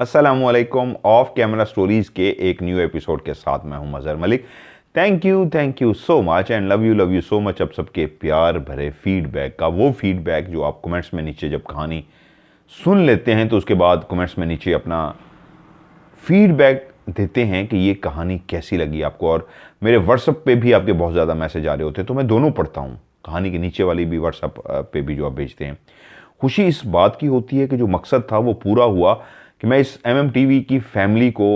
अस्सलामुअलैकुम। Of camera stories के एक न्यू एपिसोड के साथ मैं हूं Mazhar Malik. Thank you so much and love you so much. अब सबके प्यार भरे फीडबैक का वो फीडबैक जो आप कमेंट्स में नीचे जब कहानी सुन लेते हैं तो उसके बाद कमेंट्स में नीचे अपना फीडबैक देते हैं कि ये कहानी कैसी लगी आपको। और मेरे व्हाट्सएप पे भी आपके बहुत ज़्यादा मैसेज आ रहे होते हैं, तो मैं दोनों पढ़ता हूँ, कहानी के नीचे वाली भी व्हाट्सएप पे भी जो आप भेजते हैं। खुशी इस बात की होती है कि जो मकसद था वो पूरा हुआ, कि मैं इस MMTV की फैमिली को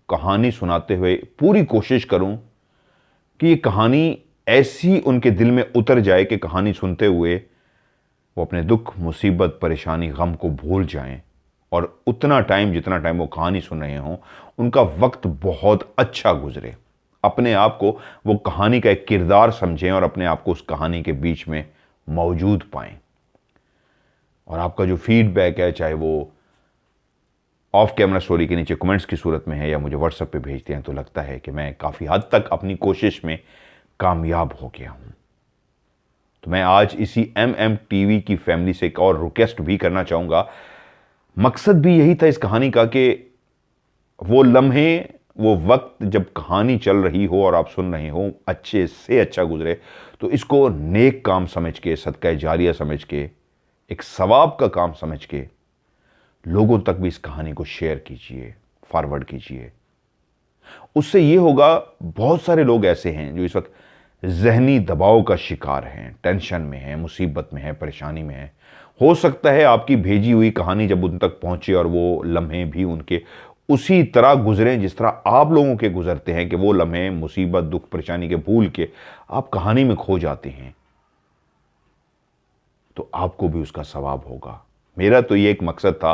कहानी सुनाते हुए पूरी कोशिश करूं कि ये कहानी ऐसी उनके दिल में उतर जाए कि कहानी सुनते हुए वो अपने दुख, मुसीबत, परेशानी, गम को भूल जाएं और उतना टाइम जितना टाइम वो कहानी सुन रहे हों उनका वक्त बहुत अच्छा गुजरे। अपने आप को वो कहानी का एक किरदार समझें और अपने आप को उस कहानी के बीच में मौजूद पाएं। और आपका जो फीडबैक है, चाहे वो ऑफ कैमरा स्टोरी के नीचे कमेंट्स की सूरत में है या मुझे व्हाट्सएप पे भेजते हैं, तो लगता है कि मैं काफ़ी हद तक अपनी कोशिश में कामयाब हो गया हूं। तो मैं आज इसी MMTV की फैमिली से एक और रिक्वेस्ट भी करना चाहूँगा। मकसद भी यही था इस कहानी का कि वो लम्हे, वो वक्त जब कहानी चल रही हो और आप सुन रहे हो अच्छे से अच्छा गुजरे, तो इसको नेक काम समझ के, सदका जारिया समझ के, एक सवाब का काम समझ के लोगों तक भी इस कहानी को शेयर कीजिए, फॉरवर्ड कीजिए। उससे ये होगा, बहुत सारे लोग ऐसे हैं जो इस वक्त जहनी दबाव का शिकार हैं, टेंशन में हैं, मुसीबत में हैं, परेशानी में हैं। हो सकता है आपकी भेजी हुई कहानी जब उन तक पहुंचे और वो लम्हे भी उनके उसी तरह गुजरें जिस तरह आप लोगों के गुजरते हैं, कि वो लम्हे मुसीबत, दुख, परेशानी के भूल के आप कहानी में खो जाते हैं, तो आपको भी उसका सवाब होगा। मेरा तो ये एक मकसद था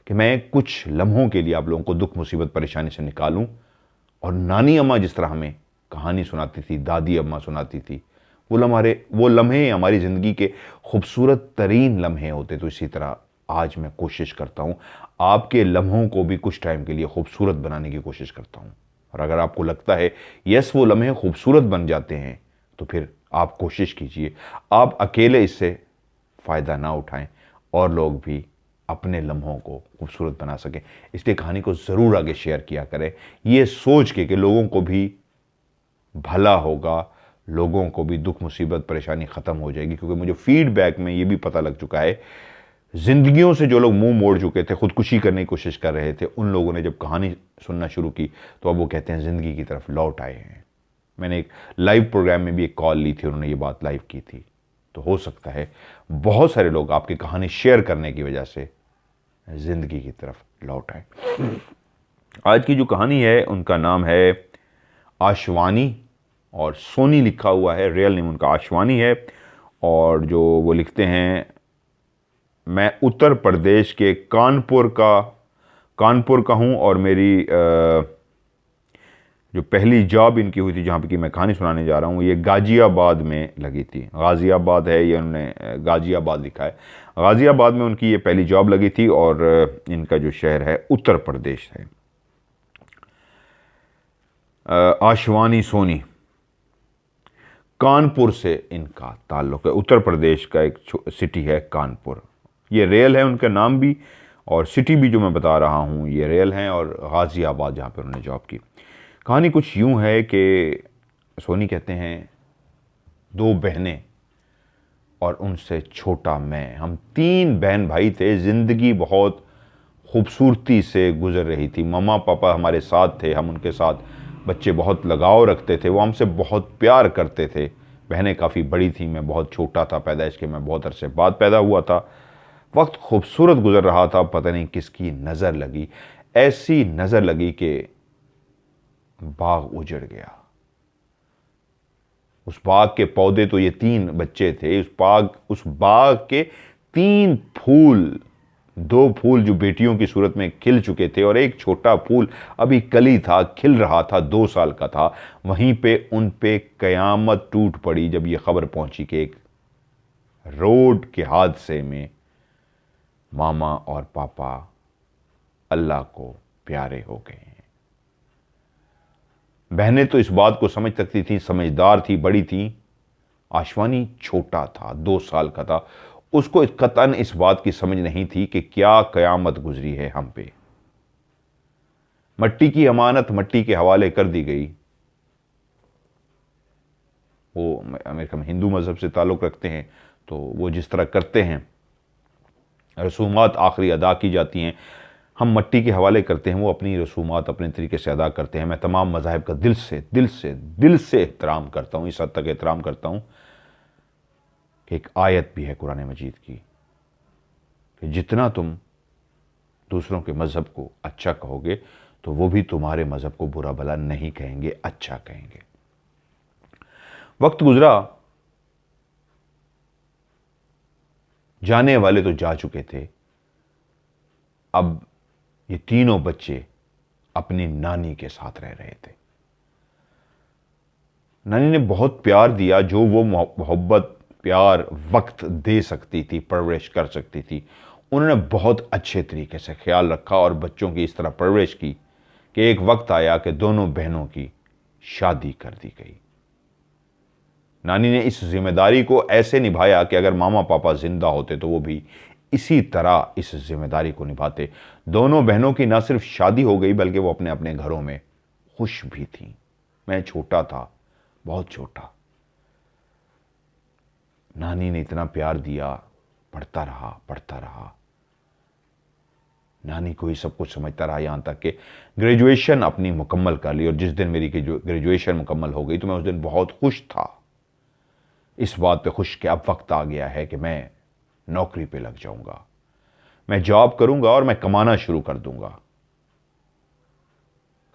कि मैं कुछ लम्हों के लिए आप लोगों को दुख, मुसीबत, परेशानी से निकालूं। और नानी अम्मा जिस तरह हमें कहानी सुनाती थी, दादी अम्मा सुनाती थी, वो लम्हे हमारी ज़िंदगी के खूबसूरत तरीन लम्हे होते। तो इसी तरह आज मैं कोशिश करता हूँ आपके लम्हों को भी कुछ टाइम के लिए खूबसूरत बनाने की कोशिश करता हूँ। और अगर आपको लगता है यस वो लम्हे खूबसूरत बन जाते हैं, तो फिर आप कोशिश कीजिए, आप अकेले इससे फ़ायदा ना उठाएं और लोग भी अपने लम्हों को खूबसूरत बना सकें। इसलिए कहानी को ज़रूर आगे शेयर किया करें, ये सोच के कि लोगों को भी भला होगा, लोगों को भी दुख, मुसीबत, परेशानी ख़त्म हो जाएगी। क्योंकि मुझे फीडबैक में ये भी पता लग चुका है, ज़िंदगियों से जो लोग मुंह मोड़ चुके थे, खुदकुशी करने की कोशिश कर रहे थे, उन लोगों ने जब कहानी सुनना शुरू की तो अब वो कहते हैं ज़िंदगी की तरफ लौट आए हैं। मैंने एक लाइव प्रोग्राम में भी एक कॉल ली थी, उन्होंने ये बात लाइव की थी। तो हो सकता है बहुत सारे लोग आपकी कहानी शेयर करने की वजह से जिंदगी की तरफ लौट आए। आज की जो कहानी है उनका नाम है आशवानी, और सोनी लिखा हुआ है, रियल नेम उनका आशवानी है। और जो वो लिखते हैं, मैं उत्तर प्रदेश के कानपुर का हूँ और मेरी जो पहली जॉब इनकी हुई थी, जहाँ पे कि मैं कहानी सुनाने जा रहा हूँ, ये गाज़ियाबाद में लगी थी। गाज़ियाबाद है, ये उन्होंने गाज़ियाबाद लिखा है। गाज़ियाबाद में उनकी ये पहली जॉब लगी थी और इनका जो शहर है उत्तर प्रदेश है। आशवानी सोनी, कानपुर से इनका ताल्लुक़ है। उत्तर प्रदेश का एक सिटी है कानपुर, ये रियल है उनका नाम भी, और सिटी भी जो मैं बता रहा हूँ ये रियल हैं। और गाज़ियाबाद जहाँ पर उन्होंने जॉब की। कहानी कुछ यूँ है कि सोनी कहते हैं, दो बहनें और उनसे छोटा मैं, हम 3 बहन भाई थे। ज़िंदगी बहुत खूबसूरती से गुजर रही थी। मम्मा पापा हमारे साथ थे, हम उनके साथ बच्चे बहुत लगाव रखते थे, वो हमसे बहुत प्यार करते थे। बहनें काफ़ी बड़ी थी, मैं बहुत छोटा था, पैदाइश के मैं बहुत अरसे बाद पैदा हुआ था। वक्त खूबसूरत गुजर रहा था, पता नहीं किसकी नज़र लगी, ऐसी नज़र लगी कि बाग उजड़ गया। उस बाग के पौधे, तो ये 3 बच्चे थे, उस बाग के 3 फूल, 2 फूल जो बेटियों की सूरत में खिल चुके थे और एक छोटा फूल अभी कली था, खिल रहा था, 2 साल का था। वहीं पे उन पे कयामत टूट पड़ी जब ये खबर पहुंची कि एक रोड के हादसे में मामा और पापा अल्लाह को प्यारे हो गए हैं। बहनें तो इस बात को समझ सकती थी, समझदार थी, बड़ी थी। आशवानी छोटा था, 2 साल का था। उसको कतन इस बात की समझ नहीं थी कि क्या कयामत गुजरी है हम पे। मट्टी की अमानत मट्टी के हवाले कर दी गई। वो अमेरिका में हिंदू मज़हब से ताल्लुक़ रखते हैं, तो वो जिस तरह करते हैं, रसूमात आखिरी अदा की जाती हैं, हम मट्टी के हवाले करते हैं, वो अपनी रसूमात अपने तरीके से अदा करते हैं। मैं तमाम मज़ाहिब का दिल से एहतराम करता हूँ, इस हद तक एहतराम करता हूँ कि एक आयत भी है कुरान मजीद की कि जितना तुम दूसरों के मज़हब को अच्छा कहोगे तो वो भी तुम्हारे मज़हब को बुरा भला नहीं कहेंगे, अच्छा कहेंगे। वक्त गुजरा, जाने वाले तो जा चुके थे। अब ये तीनों बच्चे अपनी नानी के साथ रह रहे थे। नानी ने बहुत प्यार दिया, जो वो मोहब्बत, प्यार, वक्त दे सकती थी, परवरिश कर सकती थी, उन्होंने बहुत अच्छे तरीके से ख्याल रखा और बच्चों की इस तरह परवरिश की कि एक वक्त आया कि दोनों बहनों की शादी कर दी गई। नानी ने इस जिम्मेदारी को ऐसे निभाया कि अगर मामा पापा जिंदा होते तो वो भी इसी तरह इस जिम्मेदारी को निभाते। दोनों बहनों की ना सिर्फ शादी हो गई बल्कि वो अपने अपने घरों में खुश भी थीं। मैं छोटा था, बहुत छोटा। नानी ने इतना प्यार दिया, पढ़ता रहा। नानी को ही सब कुछ समझता रहा, यहां तक कि ग्रेजुएशन अपनी मुकम्मल कर ली। और जिस दिन मेरी ग्रेजुएशन मुकम्मल हो गई तो मैं उस दिन बहुत खुश था, इस बात पे खुश कि अब वक्त आ गया है कि मैं नौकरी पे लग जाऊंगा, मैं जॉब करूंगा और मैं कमाना शुरू कर दूंगा।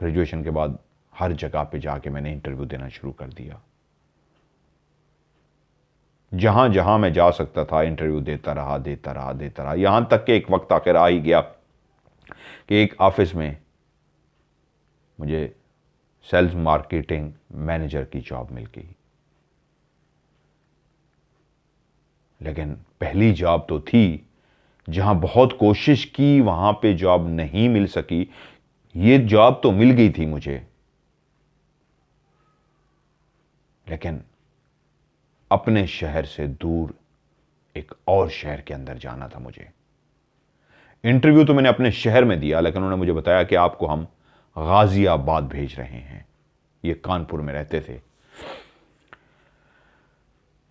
ग्रेजुएशन के बाद हर जगह पे जाके मैंने इंटरव्यू देना शुरू कर दिया। जहां जहां मैं जा सकता था इंटरव्यू देता रहा, यहां तक कि एक वक्त आखिर आ ही गया कि एक ऑफिस में मुझे सेल्स मार्केटिंग मैनेजर की जॉब मिल गई। लेकिन पहली जॉब तो थी, जहां बहुत कोशिश की वहां पे जॉब नहीं मिल सकी। ये जॉब तो मिल गई थी मुझे, लेकिन अपने शहर से दूर एक और शहर के अंदर जाना था मुझे। इंटरव्यू तो मैंने अपने शहर में दिया, लेकिन उन्होंने मुझे बताया कि आपको हम गाजियाबाद भेज रहे हैं। ये कानपुर में रहते थे।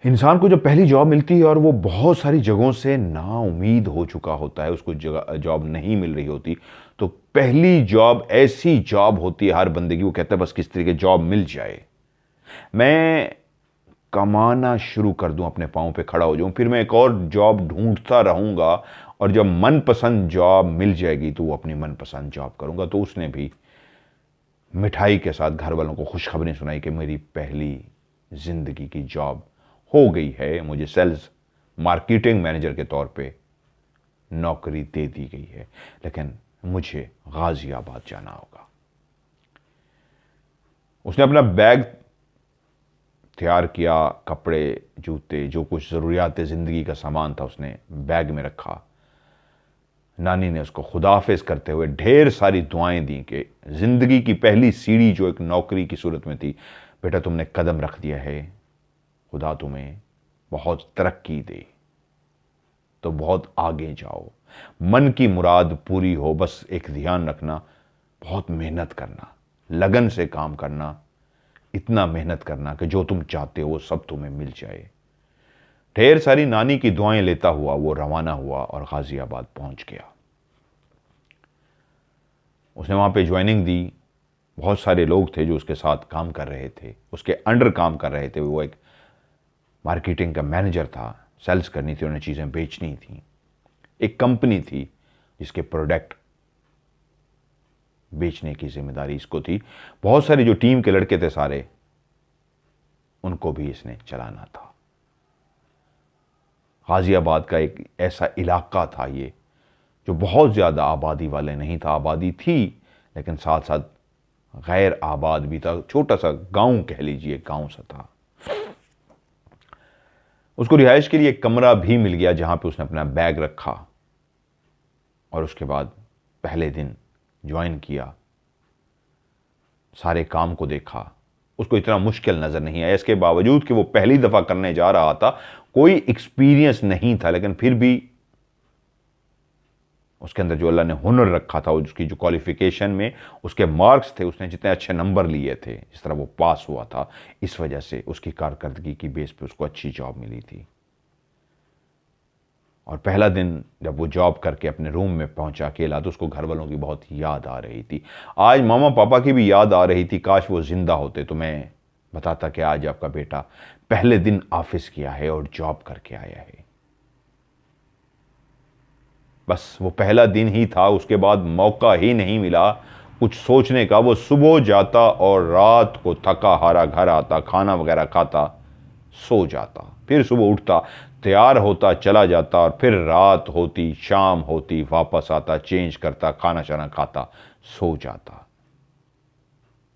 इंसान को जब पहली जॉब मिलती है और वो बहुत सारी जगहों से नाउम्मीद हो चुका होता है, उसको जॉब नहीं मिल रही होती, तो पहली जॉब ऐसी जॉब होती है हर बंदे की, वो कहता है बस किस तरीके जॉब मिल जाए, मैं कमाना शुरू कर दूं, अपने पाँव पे खड़ा हो जाऊं, फिर मैं एक और जॉब ढूंढता रहूंगा और जब मनपसंद जॉब मिल जाएगी तो वो अपनी मनपसंद जॉब करूंगा। तो उसने भी मिठाई के साथ घर वालों को खुशखबरी सुनाई कि मेरी पहली जिंदगी की जॉब हो गई है, मुझे सेल्स मार्केटिंग मैनेजर के तौर पे नौकरी दे दी गई है, लेकिन मुझे गाजियाबाद जाना होगा। उसने अपना बैग तैयार किया, कपड़े, जूते, जो कुछ ज़रूरियात ज़िंदगी का सामान था उसने बैग में रखा। नानी ने उसको खुदाफिज करते हुए ढेर सारी दुआएं दी कि ज़िंदगी की पहली सीढ़ी जो एक नौकरी की सूरत में थी, बेटा तुमने कदम रख दिया है, खुदा तुम्हें बहुत तरक्की दे, तो बहुत आगे जाओ, मन की मुराद पूरी हो, बस एक ध्यान रखना, बहुत मेहनत करना, लगन से काम करना, इतना मेहनत करना कि जो तुम चाहते हो वो सब तुम्हें मिल जाए। ढेर सारी नानी की दुआएं लेता हुआ वो रवाना हुआ और गाजियाबाद पहुंच गया। उसने वहां पे ज्वाइनिंग दी। बहुत सारे लोग थे जो उसके साथ काम कर रहे थे, उसके अंडर काम कर रहे थे। वो एक मार्केटिंग का मैनेजर था, सेल्स करनी थी, उन्हें चीज़ें बेचनी थी। एक कंपनी थी जिसके प्रोडक्ट बेचने की जिम्मेदारी इसको थी। बहुत सारे जो टीम के लड़के थे सारे, उनको भी इसने चलाना था। गाजियाबाद का एक ऐसा इलाका था ये जो बहुत ज़्यादा आबादी वाले नहीं था, आबादी थी लेकिन साथ साथ गैर आबाद भी था, छोटा सा गांव कह लीजिए, गांव सा था। उसको रिहाइश के लिए एक कमरा भी मिल गया जहां पे उसने अपना बैग रखा और उसके बाद पहले दिन ज्वाइन किया। सारे काम को देखा, उसको इतना मुश्किल नजर नहीं आया, इसके बावजूद कि वो पहली दफा करने जा रहा था, कोई एक्सपीरियंस नहीं था, लेकिन फिर भी उसके अंदर जो अल्लाह ने हुनर रखा था, उसकी जो क्वालिफिकेशन में उसके मार्क्स थे, उसने जितने अच्छे नंबर लिए थे, जिस तरह वो पास हुआ था, इस वजह से उसकी कारकर्दगी की बेस पे उसको अच्छी जॉब मिली थी। और पहला दिन जब वो जॉब करके अपने रूम में पहुंचा अकेला, तो उसको घर वालों की बहुत याद आ रही थी। आज मामा पापा की भी याद आ रही थी, काश वो जिंदा होते तो मैं बताता कि आज आपका बेटा पहले दिन ऑफिस किया है और जॉब करके आया है। बस वो पहला दिन ही था, उसके बाद मौका ही नहीं मिला कुछ सोचने का। वो सुबह जाता और रात को थका हारा घर आता, खाना वगैरह खाता, सो जाता, फिर सुबह उठता, तैयार होता, चला जाता, और फिर रात होती, शाम होती, वापस आता, चेंज करता, खाना शाना खाता, सो जाता।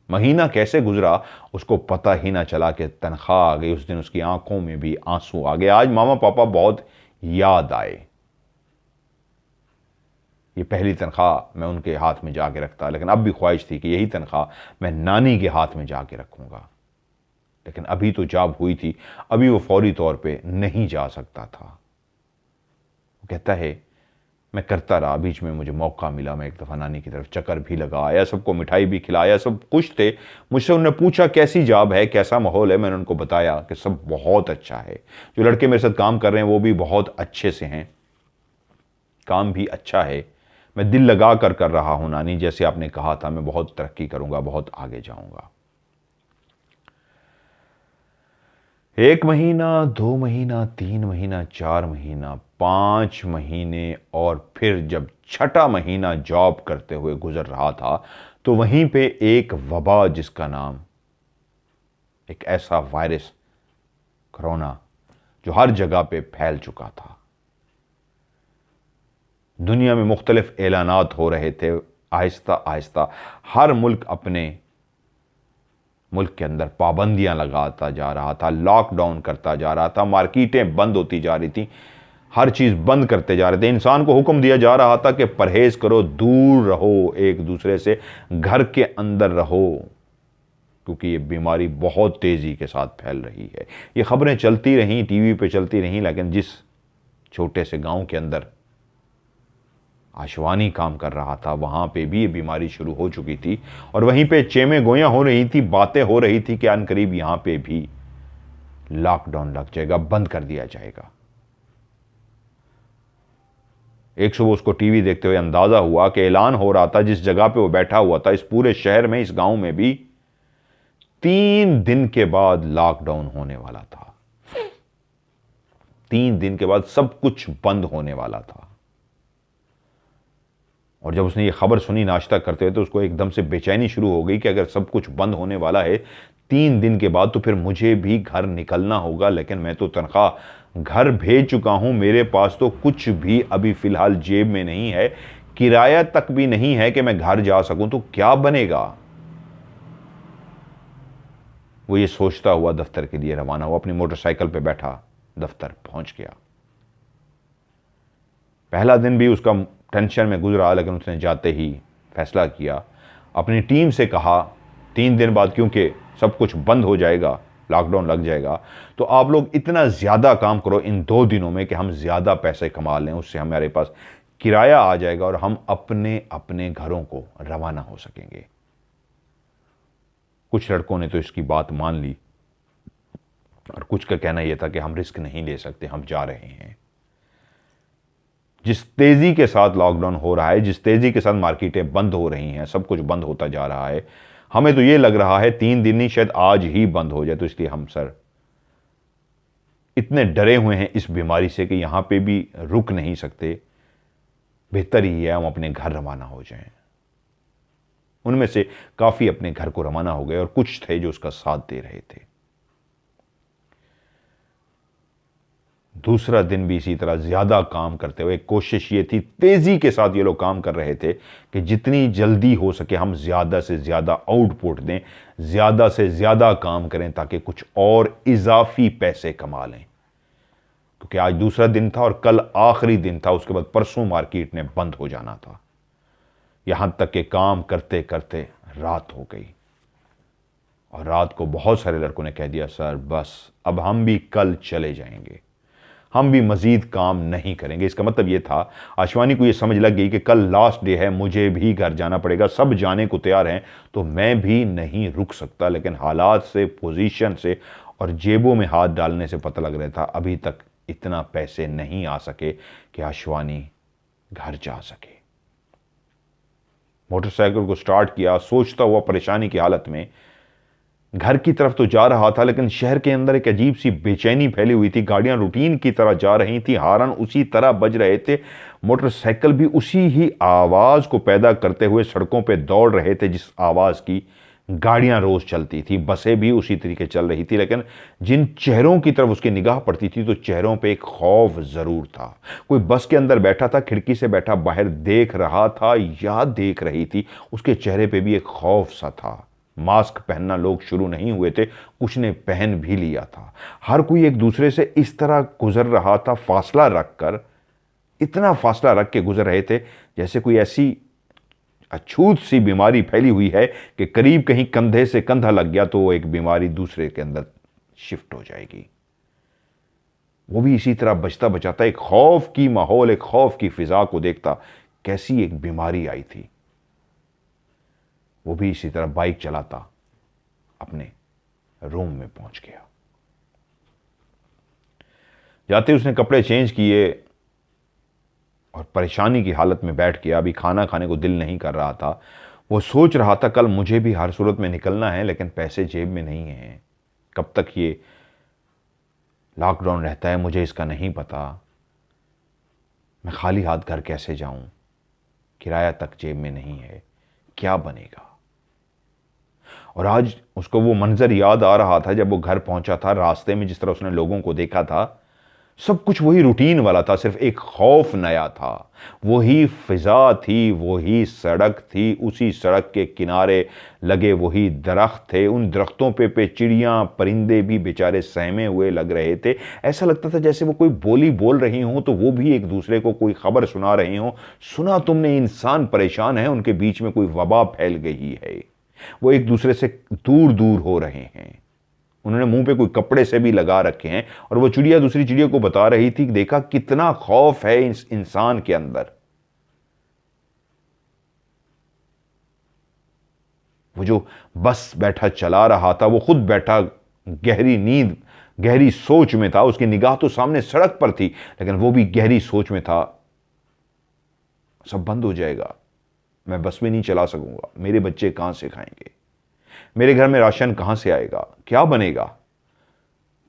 महीना कैसे गुजरा उसको पता ही ना चला कि तनख्वाह आ गई। उस दिन उसकी आंखों में भी आंसू आ गए। आज मामा पापा बहुत याद आए। ये पहली तनख्वाह मैं उनके हाथ में जाके रखता, लेकिन अब भी ख्वाहिश थी कि यही तनख्वाह मैं नानी के हाथ में जाके रखूंगा। लेकिन अभी तो जॉब हुई थी, अभी वो फौरी तौर पे नहीं जा सकता था। वो कहता है मैं करता रहा, बीच में मुझे मौका मिला, मैं एक दफ़ा नानी की तरफ चक्कर भी लगा आया, सबको मिठाई भी खिलाया, सब खुश थे। मुझसे उन्होंने पूछा कैसी जॉब है, कैसा माहौल है। मैंने उनको बताया कि सब बहुत अच्छा है, जो लड़के मेरे साथ काम कर रहे हैं वो भी बहुत अच्छे से हैं, काम भी अच्छा है, मैं दिल लगा कर रहा हूं नानी, जैसे आपने कहा था मैं बहुत तरक्की करूंगा, बहुत आगे जाऊंगा। 1 महीना, 2 महीना, 3 महीना, 4 महीना, 5 महीने, और फिर जब 6ठा महीना जॉब करते हुए गुजर रहा था, तो वहीं पे एक वबा, जिसका नाम, एक ऐसा वायरस कोरोना, जो हर जगह पे फैल चुका था। दुनिया में मुख्तलिफ ऐलानात हो रहे थे। आहिस्ता आहिस्ता हर मुल्क अपने मुल्क के अंदर पाबंदियां लगाता जा रहा था, लॉकडाउन करता जा रहा था, मार्केटें बंद होती जा रही थी, हर चीज़ बंद करते जा रहे थे। इंसान को हुक्म दिया जा रहा था कि परहेज करो, दूर रहो एक दूसरे से, घर के अंदर रहो, क्योंकि ये बीमारी बहुत तेज़ी के साथ फैल रही है। ये खबरें चलती रहीं, टीवी पे चलती रहीं, लेकिन जिस छोटे से गांव के अंदर आशवानी काम कर रहा था, वहां पे भी ये बीमारी शुरू हो चुकी थी, और वहीं पे चेमें गोयां हो रही थी, बातें हो रही थी कि अनकरीब यहां पे भी लॉकडाउन लग जाएगा, बंद कर दिया जाएगा। एक सुबह उसको टीवी देखते हुए अंदाजा हुआ कि ऐलान हो रहा था, जिस जगह पे वो बैठा हुआ था, इस पूरे शहर में, इस गांव में भी 3 दिन के बाद लॉकडाउन होने वाला था। 3 दिन के बाद सब कुछ बंद होने वाला था। और जब उसने ये खबर सुनी नाश्ता करते हुए, तो उसको एकदम से बेचैनी शुरू हो गई कि अगर सब कुछ बंद होने वाला है 3 दिन के बाद, तो फिर मुझे भी घर निकलना होगा। लेकिन मैं तो तनख्वाह घर भेज चुका हूं, मेरे पास तो कुछ भी अभी फिलहाल जेब में नहीं है, किराया तक भी नहीं है कि मैं घर जा सकूं, तो क्या बनेगा। वो ये सोचता हुआ दफ्तर के लिए रवाना हुआ, अपनी मोटरसाइकिल पे बैठा दफ्तर पहुंच गया। पहला दिन भी उसका टेंशन में गुजरा, लेकिन उसने जाते ही फैसला किया, अपनी टीम से कहा 3 दिन बाद, क्योंकि सब कुछ बंद हो जाएगा, लॉकडाउन लग जाएगा, तो आप लोग इतना ज़्यादा काम करो इन 2 दिनों में कि हम ज़्यादा पैसे कमा लें, उससे हमारे पास किराया आ जाएगा और हम अपने अपने घरों को रवाना हो सकेंगे। कुछ लड़कों ने तो इसकी बात मान ली, और कुछ का कहना यह था कि हम रिस्क नहीं ले सकते, हम जा रहे हैं। जिस तेज़ी के साथ लॉकडाउन हो रहा है, जिस तेज़ी के साथ मार्केटें बंद हो रही हैं, सब कुछ बंद होता जा रहा है, हमें तो ये लग रहा है 3 दिन नहीं, शायद आज ही बंद हो जाए। तो इसलिए हम सर इतने डरे हुए हैं इस बीमारी से कि यहां पे भी रुक नहीं सकते, बेहतर ही है हम अपने घर रवाना हो जाएं। उनमें से काफ़ी अपने घर को रवाना हो गए, और कुछ थे जो उसका साथ दे रहे थे। दूसरा दिन भी इसी तरह ज़्यादा काम करते हुए, कोशिश ये थी, तेज़ी के साथ ये लोग काम कर रहे थे कि जितनी जल्दी हो सके हम ज़्यादा से ज़्यादा आउटपुट दें, ज़्यादा से ज़्यादा काम करें, ताकि कुछ और इजाफी पैसे कमा लें। क्योंकि आज दूसरा दिन था और कल आखिरी दिन था, उसके बाद परसों मार्केट ने बंद हो जाना था। यहां तक कि काम करते करते रात हो गई, और रात को बहुत सारे लड़कों ने कह दिया, सर बस अब हम भी कल चले जाएंगे, हम भी मज़ीद काम नहीं करेंगे। इसका मतलब ये था, आशवानी को ये समझ लग गई कि कल लास्ट डे है, मुझे भी घर जाना पड़ेगा, सब जाने को तैयार हैं तो मैं भी नहीं रुक सकता। लेकिन हालात से, पोजीशन से और जेबों में हाथ डालने से पता लग रहा था अभी तक इतना पैसे नहीं आ सके कि आशवानी घर जा सके। मोटरसाइकिल को स्टार्ट किया, सोचता हुआ परेशानी की हालत में घर की तरफ तो जा रहा था, लेकिन शहर के अंदर एक अजीब सी बेचैनी फैली हुई थी। गाड़ियां रूटीन की तरह जा रही थी, हॉर्न उसी तरह बज रहे थे, मोटरसाइकिल भी उसी ही आवाज को पैदा करते हुए सड़कों पे दौड़ रहे थे जिस आवाज की गाड़ियां रोज चलती थी। बसें भी उसी तरीके चल रही थी, लेकिन जिन चेहरों की तरफ उसकी निगाह पड़ती थी तो चेहरों पे एक खौफ जरूर था। कोई बस के अंदर बैठा था, खिड़की से बैठा बाहर देख रहा था या देख रही थी, उसके चेहरे पे भी एक खौफ सा था। मास्क पहनना लोग शुरू नहीं हुए थे, कुछ ने पहन भी लिया था। हर कोई एक दूसरे से इस तरह गुजर रहा था, फासला रखकर, इतना फासला रख के गुजर रहे थे जैसे कोई ऐसी अछूत सी बीमारी फैली हुई है कि करीब कहीं कंधे से कंधा लग गया तो वो एक बीमारी दूसरे के अंदर शिफ्ट हो जाएगी। वो भी इसी तरह बचता बचाता एक खौफ की माहौल, एक खौफ की फिजा को देखता कैसी एक बीमारी आई थी। वो भी इसी तरह बाइक चलाता अपने रूम में पहुंच गया। जाते उसने कपड़े चेंज किए और परेशानी की हालत में बैठ गया। अभी खाना खाने को दिल नहीं कर रहा था। वो सोच रहा था कल मुझे भी हर सूरत में निकलना है, लेकिन पैसे जेब में नहीं हैं। कब तक ये लॉकडाउन रहता है मुझे इसका नहीं पता। मैं खाली हाथ घर कैसे जाऊं, किराया तक जेब में नहीं है, क्या बनेगा। और आज उसको वो मंजर याद आ रहा था जब वो घर पहुंचा था। रास्ते में जिस तरह उसने लोगों को देखा था, सब कुछ वही रूटीन वाला था, सिर्फ एक खौफ नया था। वही फिजा थी, वही सड़क थी, उसी सड़क के किनारे लगे वही दरख्त थे। उन दरख्तों पे चिड़ियां परिंदे भी बेचारे सहमे हुए लग रहे थे। ऐसा लगता था जैसे वो कोई बोली बोल रही हों तो वो भी एक दूसरे को कोई खबर सुना रहे हों। सुना तुमने, इंसान परेशान है, उनके बीच में कोई वबा फैल गई है, वो एक दूसरे से दूर दूर हो रहे हैं। उन्होंने मुंह पे कोई कपड़े से भी लगा रखे हैं। और वो चिड़िया दूसरी चिड़िया को बता रही थी, देखा कितना खौफ है इस इंसान के अंदर। वो जो बस बैठा चला रहा था, वो खुद बैठा गहरी नींद, गहरी सोच में था। उसकी निगाह तो सामने सड़क पर थी, लेकिन वो भी गहरी सोच में था। सब बंद हो जाएगा, मैं बस में नहीं चला सकूंगा, मेरे बच्चे कहां से खाएंगे, मेरे घर में राशन कहां से आएगा, क्या बनेगा।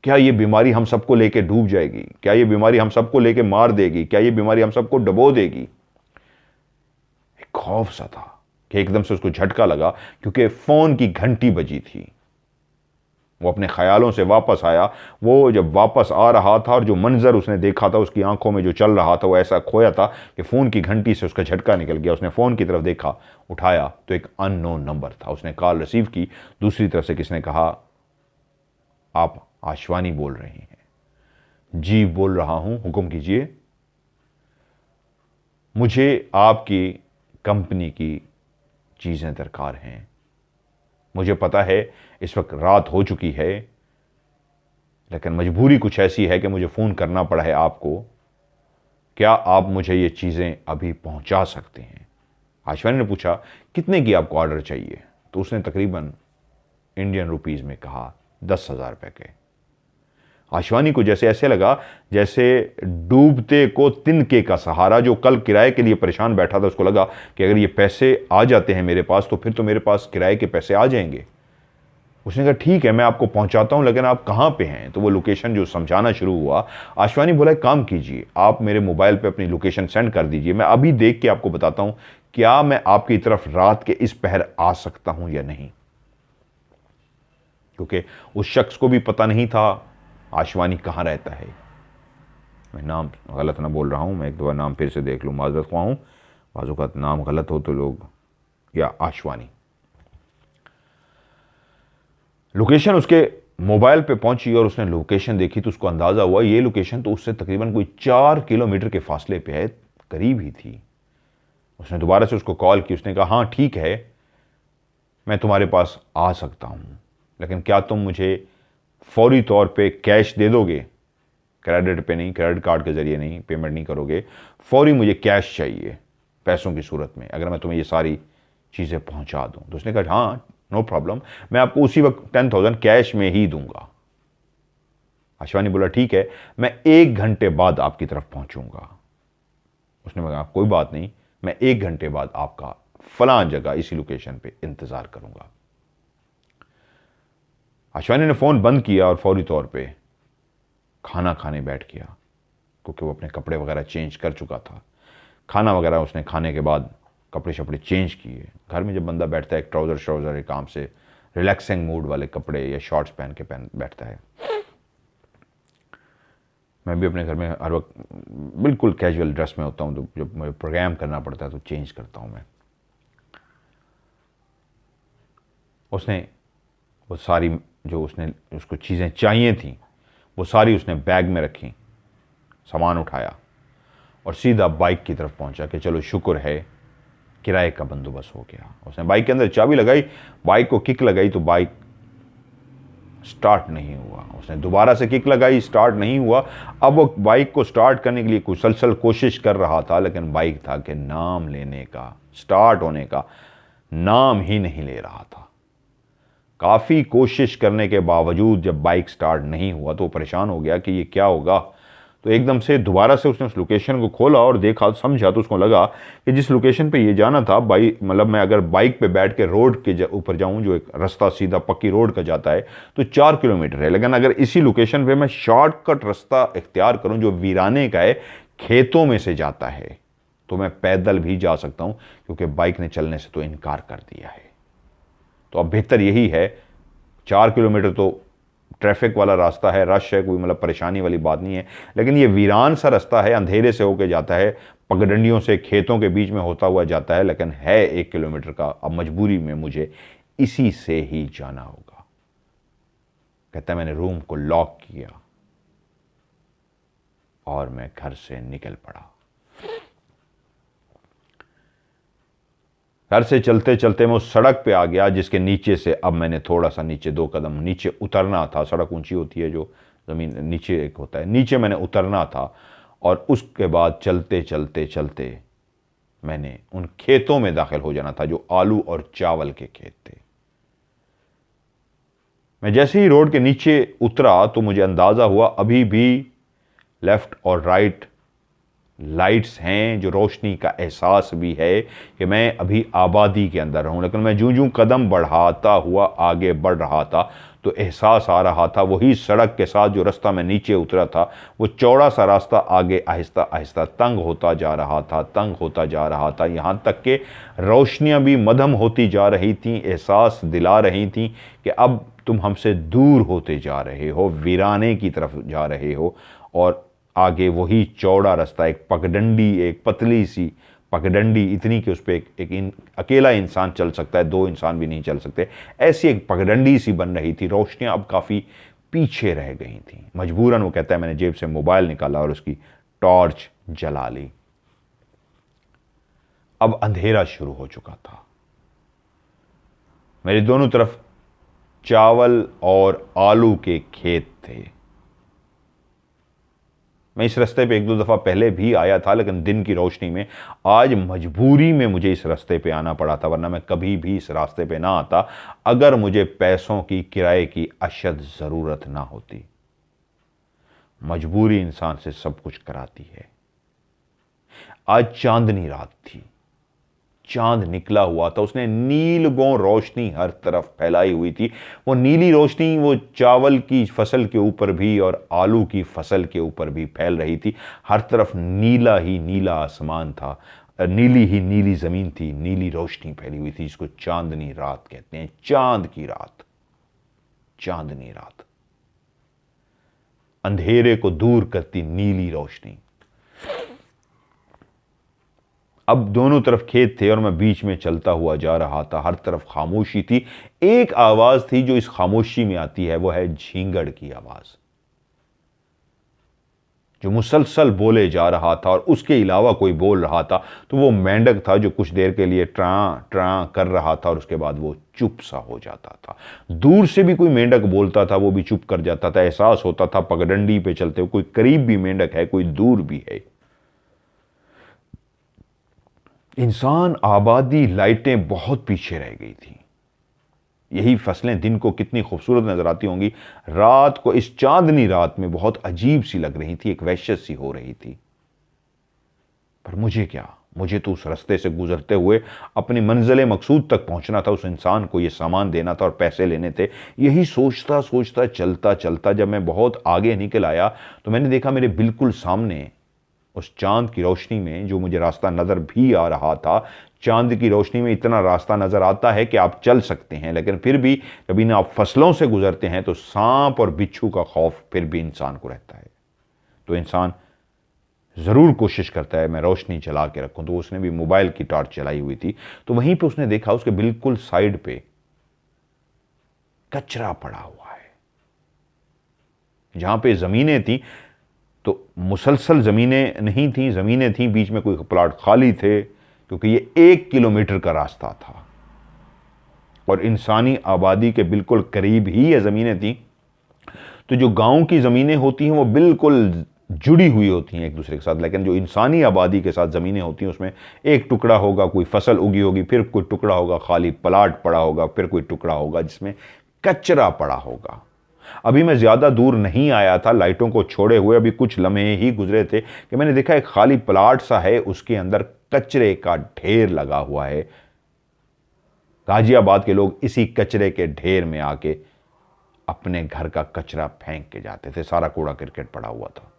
क्या ये बीमारी हम सबको लेके डूब जाएगी, क्या ये बीमारी हम सबको लेके मार देगी, क्या ये बीमारी हम सबको डबो देगी। एक खौफ सा था कि एकदम से उसको झटका लगा, क्योंकि फोन की घंटी बजी थी। वो अपने ख्यालों से वापस आया। वो जब वापस आ रहा था और जो मंजर उसने देखा था, उसकी आंखों में जो चल रहा था, वो ऐसा खोया था कि फ़ोन की घंटी से उसका झटका निकल गया। उसने फ़ोन की तरफ देखा, उठाया तो एक अननोन नंबर था। उसने कॉल रिसीव की। दूसरी तरफ से किसने कहा, आप आशवानी बोल रही हैं? जी बोल रहा हूं, हुक्म कीजिए। मुझे आपकी कंपनी की चीज़ें दरकार हैं। मुझे पता है इस वक्त रात हो चुकी है, लेकिन मजबूरी कुछ ऐसी है कि मुझे फ़ोन करना पड़ा है आपको। क्या आप मुझे ये चीज़ें अभी पहुंचा सकते हैं? आशवानी ने पूछा, कितने की आपको ऑर्डर चाहिए? तो उसने तकरीबन इंडियन रुपीज़ में कहा 10,000 रुपये के। आशवानी को जैसे ऐसे लगा जैसे डूबते को तिनके का सहारा। जो कल किराए के लिए परेशान बैठा था, उसको लगा कि अगर ये पैसे आ जाते हैं मेरे पास तो फिर तो मेरे पास किराए के पैसे आ जाएंगे। उसने कहा ठीक है, मैं आपको पहुंचाता हूं, लेकिन आप कहां पे हैं? तो वो लोकेशन जो समझाना शुरू हुआ। आशवानी बोला, एक काम कीजिए, आप मेरे मोबाइल पे अपनी लोकेशन सेंड कर दीजिए, मैं अभी देख के आपको बताता हूं क्या मैं आपकी तरफ रात के इस पहर आ सकता हूं या नहीं। क्योंकि उस शख्स को भी पता नहीं था आशवानी कहां रहता है। मैं नाम गलत ना बोल रहा हूं, मैं एक दो बार नाम फिर से देख लूं, माजरत ख्वाह हूं, बाजू का नाम गलत हो तो लोग, या आशवानी। लोकेशन उसके मोबाइल पे पहुंची और उसने लोकेशन देखी तो उसको अंदाजा हुआ ये लोकेशन तो उससे तकरीबन कोई 4 किलोमीटर के फासले पे है, करीब ही थी। उसने दोबारा से उसको कॉल की। उसने कहा, हाँ ठीक है, मैं तुम्हारे पास आ सकता हूं, लेकिन क्या तुम मुझे फौरी तौर पे कैश दे दोगे? क्रेडिट पे नहीं, क्रेडिट कार्ड के ज़रिए नहीं, पेमेंट नहीं करोगे, फौरी मुझे कैश चाहिए पैसों की सूरत में, अगर मैं तुम्हें ये सारी चीज़ें पहुंचा दूं। तो उसने कहा हाँ नो प्रॉब्लम, मैं आपको उसी वक्त 10,000 कैश में ही दूंगा। अशवानी बोला ठीक है, मैं 1 घंटे बाद आपकी तरफ पहुंचूंगा। उसने कहा कोई बात नहीं, मैं 1 घंटे बाद आपका फलां जगह इसी लोकेशन पे इंतजार करूंगा। अशवानी ने फ़ोन बंद किया और फौरी तौर पे खाना खाने बैठ गया, क्योंकि वो अपने कपड़े वगैरह चेंज कर चुका था। खाना वगैरह उसने खाने के बाद कपड़े शपड़े चेंज किए। घर में जब बंदा बैठता है एक ट्राउज़र श्राउज़र एक काम से रिलैक्सिंग मूड वाले कपड़े या शॉर्ट्स पहन बैठता है। मैं भी अपने घर में हर वक्त बिल्कुल कैजुअल ड्रेस में होता हूँ, तो जब मुझे प्रोग्राम करना पड़ता है तो चेंज करता हूँ मैं। उसने वो सारी जो उसने उसको चीज़ें चाहिए थी वो सारी उसने बैग में रखी, सामान उठाया और सीधा बाइक की तरफ पहुंचा कि चलो शुक्र है किराए का बंदोबस्त हो गया। उसने बाइक के अंदर चाबी लगाई, बाइक को किक लगाई तो बाइक स्टार्ट नहीं हुआ। उसने दोबारा से किक लगाई, स्टार्ट नहीं हुआ। अब वो बाइक को स्टार्ट करने के लिए मुसलसल कोशिश कर रहा था, लेकिन बाइक था कि नाम लेने का, स्टार्ट होने का नाम ही नहीं ले रहा था। काफ़ी कोशिश करने के बावजूद जब बाइक स्टार्ट नहीं हुआ तो वो परेशान हो गया कि ये क्या होगा। तो एकदम से दोबारा से उसने उस लोकेशन को खोला और देखा, समझा, तो उसको लगा कि जिस लोकेशन पे ये जाना था, मतलब मैं अगर बाइक पे बैठ के रोड के ऊपर जाऊं, जो एक रास्ता सीधा पक्की रोड का जाता है, तो 4 किलोमीटर है। लेकिन अगर इसी लोकेशन पे मैं शॉर्टकट रास्ता इख्तियार करूं जो वीराने का है, खेतों में से जाता है, तो मैं पैदल भी जा सकता हूं, क्योंकि बाइक ने चलने से तो इनकार कर दिया है। तो अब बेहतर यही है, 4 किलोमीटर तो ट्रैफिक वाला रास्ता है, रश है, कोई मतलब परेशानी वाली बात नहीं है, लेकिन ये वीरान सा रास्ता है, अंधेरे से होके जाता है, पगडंडियों से खेतों के बीच में होता हुआ जाता है, लेकिन है 1 किलोमीटर का। अब मजबूरी में मुझे इसी से ही जाना होगा। कहता है मैंने रूम को लॉक किया और मैं घर से निकल पड़ा। घर से चलते चलते मैं उस सड़क पे आ गया जिसके नीचे से अब मैंने थोड़ा सा नीचे 2 कदम नीचे उतरना था। सड़क ऊंची होती है, जो ज़मीन नीचे एक होता है, नीचे मैंने उतरना था। और उसके बाद चलते चलते चलते मैंने उन खेतों में दाखिल हो जाना था जो आलू और चावल के खेत थे। मैं जैसे ही रोड के नीचे उतरा तो मुझे अंदाज़ा हुआ अभी भी लेफ़्ट और राइट लाइट्स हैं, जो रोशनी का एहसास भी है कि मैं अभी आबादी के अंदर हूँ। लेकिन मैं जूं कदम बढ़ाता हुआ आगे बढ़ रहा था तो एहसास आ रहा था वही सड़क के साथ जो रास्ता मैं नीचे उतरा था, वो चौड़ा सा रास्ता आगे आहिस्ता आहिस्ता तंग होता जा रहा था, तंग होता जा रहा था, यहाँ तक कि रोशनियाँ भी मध्यम होती जा रही थीं, एहसास दिला रही थीं कि अब तुम हमसे दूर होते जा रहे हो, वीराने की तरफ जा रहे हो। और आगे वही चौड़ा रास्ता, एक पगडंडी, एक पतली सी पगडंडी, इतनी कि उस पर अकेला इंसान चल सकता है, 2 इंसान भी नहीं चल सकते, ऐसी एक पगडंडी सी बन रही थी। रोशनियां अब काफ़ी पीछे रह गई थी। मजबूरन, वो कहता है, मैंने जेब से मोबाइल निकाला और उसकी टॉर्च जला ली। अब अंधेरा शुरू हो चुका था। मेरी दोनों तरफ चावल और आलू के खेत थे। मैं इस रास्ते पे 1-2 दफ़ा पहले भी आया था, लेकिन दिन की रोशनी में आज मजबूरी में मुझे इस रास्ते पे आना पड़ा था, वरना मैं कभी भी इस रास्ते पे ना आता अगर मुझे पैसों की, किराए की अशद ज़रूरत ना होती। मजबूरी इंसान से सब कुछ कराती है। आज चांदनी रात थी, चांद निकला हुआ था, उसने नीलगों रोशनी हर तरफ फैलाई हुई थी। वो नीली रोशनी वो चावल की फसल के ऊपर भी और आलू की फसल के ऊपर भी फैल रही थी। हर तरफ नीला ही नीला आसमान था, नीली ही नीली ज़मीन थी, नीली रोशनी फैली हुई थी, जिसको चांदनी रात कहते हैं। चांद की रात, चांदनी रात, अंधेरे को दूर करती नीली रोशनी। अब दोनों तरफ खेत थे और मैं बीच में चलता हुआ जा रहा था। हर तरफ खामोशी थी। एक आवाज थी जो इस खामोशी में आती है, वो है झींगड़ की आवाज। जो मुसलसल बोले जा रहा था और उसके अलावा कोई बोल रहा था तो वो मेंढक था जो कुछ देर के लिए ट्रां ट्रां कर रहा था और उसके बाद वो चुप सा हो जाता था। दूर से भी कोई मेंढक बोलता था वो भी चुप कर जाता था। एहसास होता था पगडंडी पे चलते हुए कोई करीब भी मेंढक है, कोई दूर भी है। इंसान आबादी लाइटें बहुत पीछे रह गई थी। यही फसलें दिन को कितनी खूबसूरत नजर आती होंगी, रात को इस चांदनी रात में बहुत अजीब सी लग रही थी, एक वहशत सी हो रही थी। पर मुझे क्या, मुझे तो उस रास्ते से गुजरते हुए अपनी मंजिल मकसूद तक पहुंचना था। उस इंसान को ये सामान देना था और पैसे लेने थे। यही सोचता सोचता चलता चलता जब मैं बहुत आगे निकल आया तो मैंने देखा मेरे बिल्कुल सामने उस चांद की रोशनी में जो मुझे रास्ता नजर भी आ रहा था। चांद की रोशनी में इतना रास्ता नजर आता है कि आप चल सकते हैं, लेकिन फिर भी कभी ना आप फसलों से गुजरते हैं तो सांप और बिच्छू का खौफ फिर भी इंसान को रहता है। तो इंसान जरूर कोशिश करता है मैं रोशनी जला के रखूं। तो उसने भी मोबाइल की टॉर्च चलाई हुई थी, तो वहीं पे उसने देखा उसके बिल्कुल साइड पे कचरा पड़ा हुआ है। जहां पे जमीनें थी तो मुसलसल जमीनें नहीं थी, जमीनें थी, बीच में कोई प्लाट खाली थे, क्योंकि ये 1 किलोमीटर का रास्ता था और इंसानी आबादी के बिल्कुल करीब ही ये जमीनें थी। तो जो गांव की जमीनें होती हैं वो बिल्कुल जुड़ी हुई होती हैं एक दूसरे के साथ, लेकिन जो इंसानी आबादी के साथ ज़मीनें होती हैं उसमें एक टुकड़ा होगा कोई फसल उगी होगी, फिर कोई टुकड़ा होगा खाली प्लाट पड़ा होगा, फिर कोई टुकड़ा होगा जिसमें कचरा पड़ा होगा। अभी मैं ज़्यादा दूर नहीं आया था, लाइटों को छोड़े हुए अभी कुछ लम्हे ही गुजरे थे कि मैंने देखा एक खाली प्लाट सा है, उसके अंदर कचरे का ढेर लगा हुआ है। गाजियाबाद के लोग इसी कचरे के ढेर में आके अपने घर का कचरा फेंक के जाते थे। सारा कूड़ा क्रिकेट पड़ा हुआ था।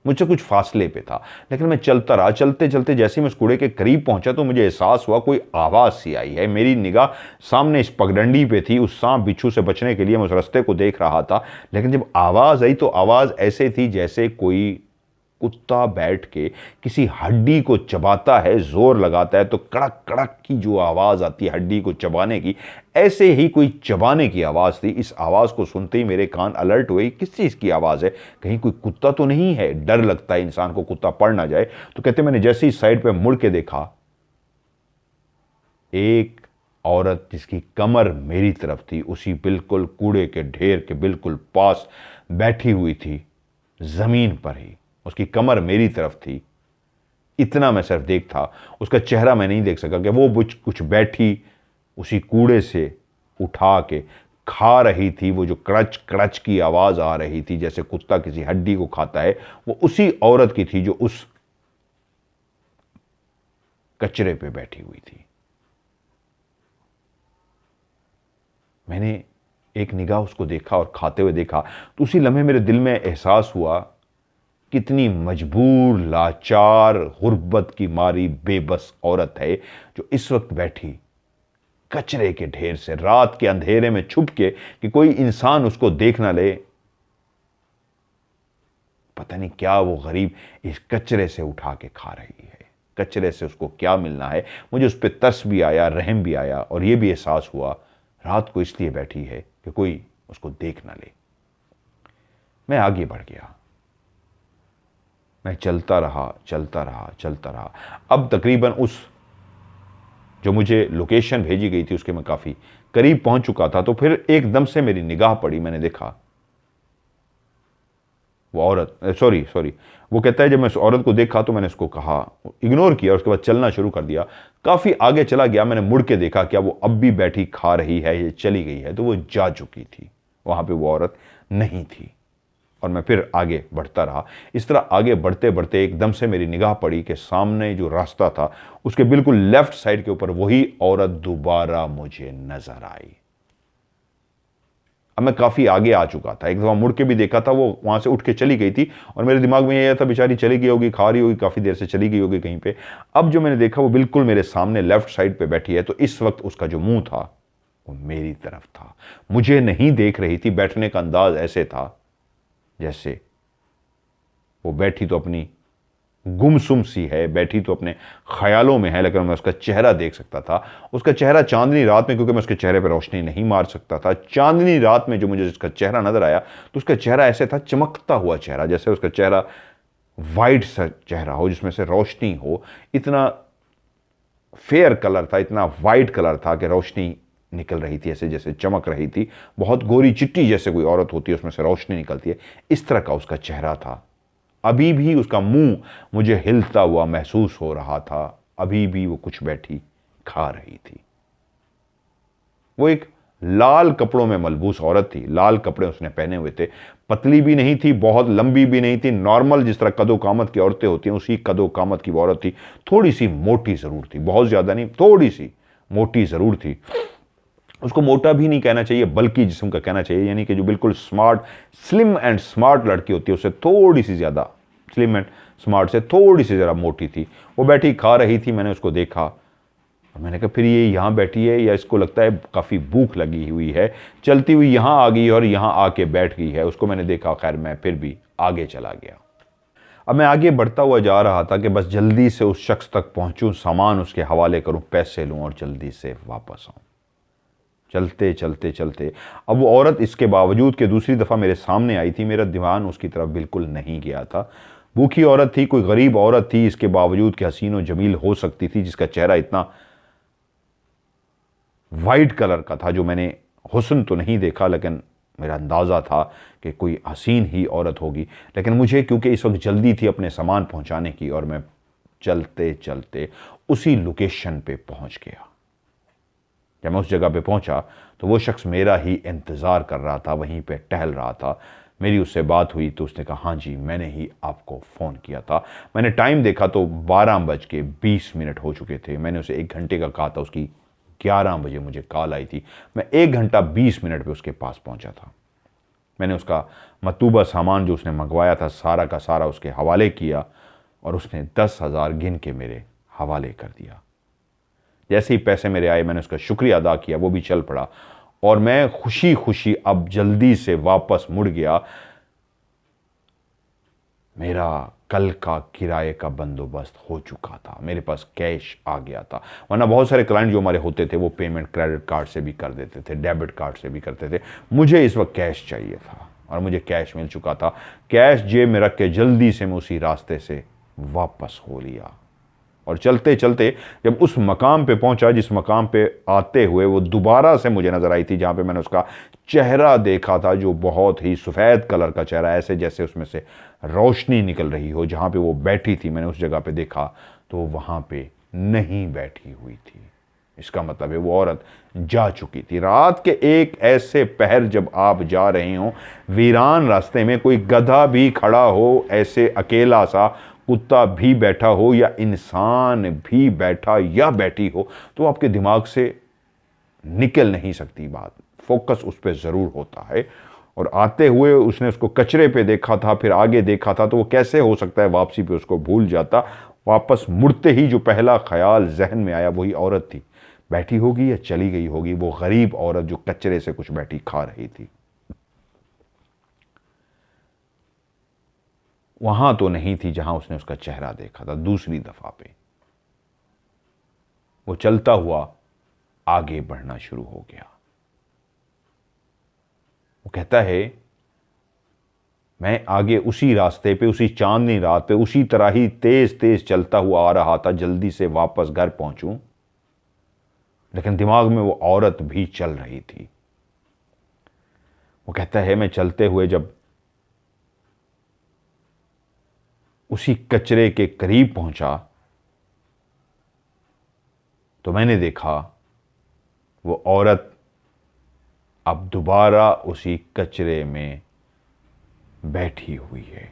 मुझसे कुछ फासले पे था, लेकिन मैं चलता रहा। चलते चलते जैसे मैं उस कूड़े के करीब पहुंचा तो मुझे एहसास हुआ कोई आवाज सी आई है। मेरी निगाह सामने इस पगडंडी पे थी। उस सांप बिच्छू से बचने के लिए मैं उस रास्ते को देख रहा था, लेकिन जब आवाज आई तो आवाज ऐसे थी जैसे कोई कुत्ता बैठ के किसी हड्डी को चबाता है, जोर लगाता है तो कड़क कड़क की जो आवाज आती है हड्डी को चबाने की, ऐसे ही कोई चबाने की आवाज थी। इस आवाज को सुनते ही मेरे कान अलर्ट हुए, किस चीज की आवाज है, कहीं कोई कुत्ता तो नहीं है। डर लगता है इंसान को कुत्ता पड़ ना जाए। तो कहते मैंने जैसे ही साइड पे मुड़ के देखा, एक औरत जिसकी कमर मेरी तरफ थी, उसी बिल्कुल कूड़े के ढेर के बिल्कुल पास बैठी हुई थी, जमीन पर ही। उसकी कमर मेरी तरफ थी, इतना मैं सिर्फ देख था। उसका चेहरा मैं नहीं देख सका कि वो कुछ बैठी उसी कूड़े से उठा के खा रही थी। वो जो कड़च कड़च की आवाज आ रही थी जैसे कुत्ता किसी हड्डी को खाता है, वो उसी औरत की थी जो उस कचरे पे बैठी हुई थी। मैंने एक निगाह उसको देखा और खाते हुए देखा तो उसी लम्हे मेरे दिल में एहसास हुआ कितनी मजबूर, लाचार, गुर्बत की मारी बेबस औरत है जो इस वक्त बैठी कचरे के ढेर से, रात के अंधेरे में छुप के कि कोई इंसान उसको देख ना ले। पता नहीं क्या वो गरीब इस कचरे से उठा के खा रही है, कचरे से उसको क्या मिलना है। मुझे उस पर तरस भी आया, रहम भी आया और यह भी एहसास हुआ रात को इसलिए बैठी है कि कोई उसको देख ना ले। मैं आगे बढ़ गया। मैं चलता रहा चलता रहा चलता रहा। अब तकरीबन उस जो मुझे लोकेशन भेजी गई थी उसके मैं काफ़ी करीब पहुंच चुका था। तो फिर एकदम से मेरी निगाह पड़ी, मैंने देखा वो औरत, सॉरी वो कहता है जब मैं उस औरत को देखा तो मैंने उसको कहा, इग्नोर किया, उसके बाद चलना शुरू कर दिया। काफ़ी आगे चला गया, मैंने मुड़ के देखा क्या वो अब भी बैठी खा रही है, ये चली गई है। तो वो जा चुकी थी, वहाँ पर वो औरत नहीं थी। और मैं फिर आगे बढ़ता रहा। इस तरह आगे बढ़ते बढ़ते एकदम से मेरी निगाह पड़ी कि सामने जो रास्ता था उसके बिल्कुल लेफ्ट साइड के ऊपर वही औरत दोबारा मुझे नजर आई। अब मैं काफी आगे आ चुका था, एक दफा मुड़ के भी देखा था, वो वहां से उठ के चली गई थी और मेरे दिमाग में यह था बेचारी चली गई होगी, खा रही होगी, काफी देर से चली गई होगी कहीं पे। अब जो मैंने देखा वो बिल्कुल मेरे सामने लेफ्ट साइड पे बैठी है। तो इस वक्त उसका जो मुंह था वो मेरी तरफ था, मुझे नहीं देख रही थी। बैठने का अंदाज ऐसे था जैसे वो बैठी तो अपनी गुमसुम सी है, बैठी तो अपने ख्यालों में है, लेकिन मैं उसका चेहरा देख सकता था। उसका चेहरा चांदनी रात में, क्योंकि मैं उसके चेहरे पर रोशनी नहीं मार सकता था, चांदनी रात में जो मुझे उसका चेहरा नजर आया तो उसका चेहरा ऐसे था, चमकता हुआ चेहरा, जैसे उसका चेहरा वाइट सा चेहरा हो जिसमें से रोशनी हो। इतना फेयर कलर था, इतना वाइट कलर था कि रोशनी निकल रही थी, ऐसे जैसे चमक रही थी। बहुत गोरी चिट्टी जैसे कोई औरत होती है उसमें से रोशनी निकलती है, इस तरह का उसका चेहरा था। अभी भी उसका मुंह मुझे हिलता हुआ महसूस हो रहा था, अभी भी वो कुछ बैठी खा रही थी। वो एक लाल कपड़ों में मलबूस औरत थी, लाल कपड़े उसने पहने हुए थे। पतली भी नहीं थी, बहुत लंबी भी नहीं थी, नॉर्मल जिस तरह कदो कामत की औरतें होती हैं उसी कदो कामत की वो औरत थी। थोड़ी सी मोटी जरूर थी, बहुत ज्यादा नहीं, थोड़ी सी मोटी जरूर थी। उसको मोटा भी नहीं कहना चाहिए, बल्कि जिस्म का कहना चाहिए, यानी कि जो बिल्कुल स्मार्ट, स्लिम एंड स्मार्ट लड़की होती है उससे थोड़ी सी ज्यादा, स्लिम एंड स्मार्ट से थोड़ी सी जरा मोटी थी। वो बैठी खा रही थी, मैंने उसको देखा और मैंने कहा फिर ये यहाँ बैठी है, या इसको लगता है काफ़ी भूख लगी हुई है, चलती हुई यहाँ आ गई और यहाँ आके बैठ गई है। उसको मैंने देखा, खैर मैं फिर भी आगे चला गया। अब मैं आगे बढ़ता हुआ जा रहा था कि बस जल्दी से उस शख्स तक पहुंचूं, सामान उसके हवाले करूं, पैसे लूं और जल्दी से वापस आऊं। चलते चलते चलते अब वो औरत इसके बावजूद कि दूसरी दफ़ा मेरे सामने आई थी, मेरा ध्यान उसकी तरफ बिल्कुल नहीं गया था। भूखी औरत थी, कोई गरीब औरत थी, इसके बावजूद कि हसीन और जमील हो सकती थी, जिसका चेहरा इतना वाइट कलर का था, जो मैंने हुस्न तो नहीं देखा लेकिन मेरा अंदाज़ा था कि कोई हसीन ही औरत होगी। लेकिन मुझे क्योंकि इस वक्त जल्दी थी अपने सामान पहुंचाने की, और मैं चलते चलते उसी लोकेशन पे पहुंच गया। जब मैं उस जगह पे पहुंचा तो वो शख्स मेरा ही इंतज़ार कर रहा था, वहीं पे टहल रहा था। मेरी उससे बात हुई तो उसने कहा हाँ जी, मैंने ही आपको फ़ोन किया था। मैंने टाइम देखा तो 12:20 हो चुके थे। मैंने उसे 1 घंटे का कहा था, उसकी 11 बजे मुझे कॉल आई थी। मैं 1 घंटा 20 मिनट पे उसके पास पहुंचा था। मैंने उसका मतलूबा सामान जो उसने मंगवाया था सारा का सारा उसके हवाले किया और उसने 10,000 गिन के मेरे हवाले कर दिया। जैसे ही पैसे मेरे आए मैंने उसका शुक्रिया अदा किया, वो भी चल पड़ा और मैं खुशी खुशी अब जल्दी से वापस मुड़ गया। मेरा कल का किराए का बंदोबस्त हो चुका था, मेरे पास कैश आ गया था। वरना बहुत सारे क्लाइंट जो हमारे होते थे वो पेमेंट क्रेडिट कार्ड से भी कर देते थे, डेबिट कार्ड से भी करते थे। मुझे इस वक्त कैश चाहिए था और मुझे कैश मिल चुका था। कैश जेब में रख के जल्दी से मैं उसी रास्ते से वापस हो लिया और चलते चलते जब उस मकाम पे पहुंचा जिस मकाम पे आते हुए वो दोबारा से मुझे नजर आई थी, जहां पे मैंने उसका चेहरा देखा था, जो बहुत ही सफ़ेद कलर का चेहरा, ऐसे जैसे उसमें से रोशनी निकल रही हो। जहां पे वो बैठी थी मैंने उस जगह पे देखा तो वहां पे नहीं बैठी हुई थी। इसका मतलब है वो औरत जा चुकी थी। रात के एक ऐसे पहर जब आप जा रहे हो, वीरान रास्ते में कोई गधा भी खड़ा हो, ऐसे अकेला सा, कुत्ता भी बैठा हो या इंसान भी बैठा या बैठी हो, तो आपके दिमाग से निकल नहीं सकती बात, फोकस उस पर ज़रूर होता है। और आते हुए उसने उसको कचरे पे देखा था, फिर आगे देखा था, तो वो कैसे हो सकता है वापसी पे उसको भूल जाता। वापस मुड़ते ही जो पहला ख्याल जहन में आया वही औरत थी। बैठी होगी या चली गई होगी वो गरीब औरत जो कचरे से कुछ बैठी खा रही थी। वहां तो नहीं थी जहां उसने उसका चेहरा देखा था दूसरी दफा पे। वो चलता हुआ आगे बढ़ना शुरू हो गया। वो कहता है मैं आगे उसी रास्ते पे, उसी चांदनी रात पे उसी तरह ही तेज तेज चलता हुआ आ रहा था, जल्दी से वापस घर पहुंचूं, लेकिन दिमाग में वो औरत भी चल रही थी। वो कहता है मैं चलते हुए जब उसी कचरे के करीब पहुंचा तो मैंने देखा वो औरत अब दोबारा उसी कचरे में बैठी हुई है।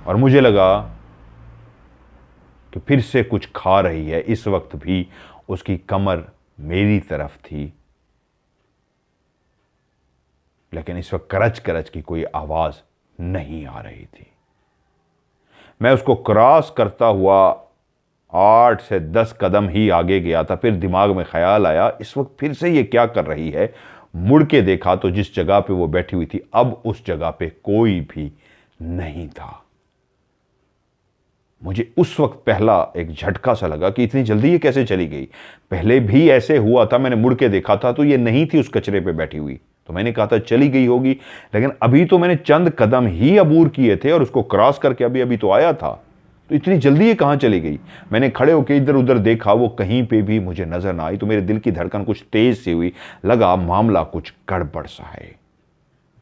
और मुझे लगा कि फिर से कुछ खा रही है। इस वक्त भी उसकी कमर मेरी तरफ थी, लेकिन इस वक्त करच करच की कोई आवाज नहीं आ रही थी। मैं उसको क्रॉस करता हुआ 8 से 10 कदम ही आगे गया था। फिर दिमाग में ख्याल आया इस वक्त फिर से ये क्या कर रही है। मुड़ के देखा तो जिस जगह पे वो बैठी हुई थी अब उस जगह पे कोई भी नहीं था। मुझे उस वक्त पहला एक झटका सा लगा कि इतनी जल्दी ये कैसे चली गई। पहले भी ऐसे हुआ था, मैंने मुड़ के देखा था तो ये नहीं थी उस कचरे पे बैठी हुई, तो मैंने कहा था चली गई होगी, लेकिन अभी तो मैंने चंद कदम ही अबूर किए थे और उसको क्रॉस करके अभी अभी तो आया था, तो इतनी जल्दी ये कहाँ चली गई। मैंने खड़े होकर इधर उधर देखा, वो कहीं पे भी मुझे नजर ना आई, तो मेरे दिल की धड़कन कुछ तेज सी हुई, लगा मामला कुछ गड़बड़ सा है।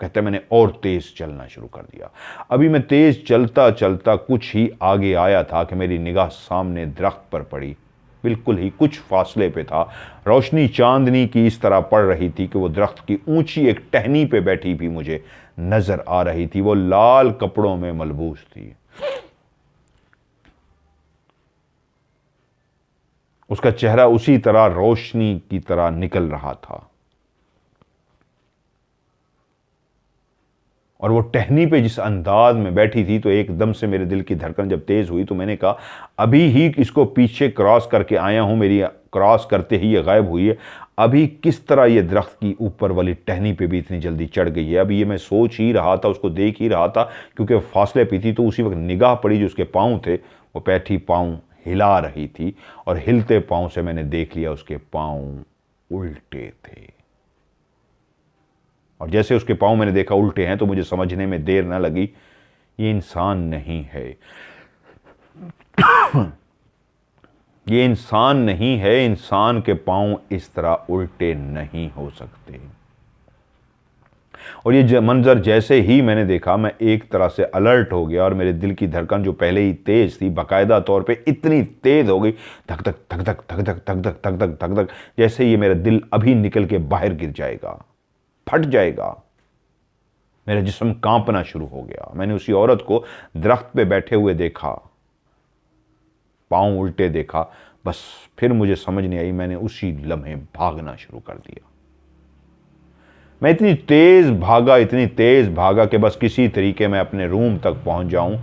कहते मैंने और तेज चलना शुरू कर दिया। अभी मैं तेज चलता चलता कुछ ही आगे आया था कि मेरी निगाह सामने दरख्त पर पड़ी, बिल्कुल ही कुछ फासले पे था। रोशनी चांदनी की इस तरह पड़ रही थी कि वो दरख्त की ऊंची एक टहनी पे बैठी भी मुझे नजर आ रही थी। वो लाल कपड़ों में मलबूस थी, उसका चेहरा उसी तरह रोशनी की तरह निकल रहा था, और वो टहनी पे जिस अंदाज में बैठी थी, तो एकदम से मेरे दिल की धड़कन जब तेज हुई तो मैंने कहा अभी ही इसको पीछे क्रॉस करके आया हूं, मेरी क्रॉस करते ही ये गायब हुई है। अभी किस तरह ये दरख्त की ऊपर वाली टहनी पे भी इतनी जल्दी चढ़ गई है। अभी ये मैं सोच ही रहा था, उसको देख ही रहा था, क्योंकि फासले पे थी, तो उसी वक्त निगाह पड़ी जो उसके पाँव थे, वो बैठी पाँव हिला रही थी, और हिलते पाँव से मैंने देख लिया उसके पाँव उल्टे थे। और जैसे उसके पाँव मैंने देखा उल्टे हैं, तो मुझे समझने में देर न लगी, ये इंसान नहीं है, ये इंसान नहीं है, इंसान के पाँव इस तरह उल्टे नहीं हो सकते। और ये मंजर जैसे ही मैंने देखा, मैं एक तरह से अलर्ट हो गया, और मेरे दिल की धड़कन जो पहले ही तेज थी, बाकायदा तौर पे इतनी तेज हो गई, धक धक धक धक धक धक धक धक धक धक धक धक, जैसे ये मेरा दिल अभी निकल के बाहर गिर जाएगा, फट जाएगा। मेरा जिस्म कांपना शुरू हो गया। मैंने उसी औरत को दरख्त पे बैठे हुए देखा, पांव उल्टे देखा, बस फिर मुझे समझ नहीं आई, मैंने उसी लम्हे भागना शुरू कर दिया। मैं इतनी तेज भागा कि बस किसी तरीके मैं अपने रूम तक पहुंच जाऊं।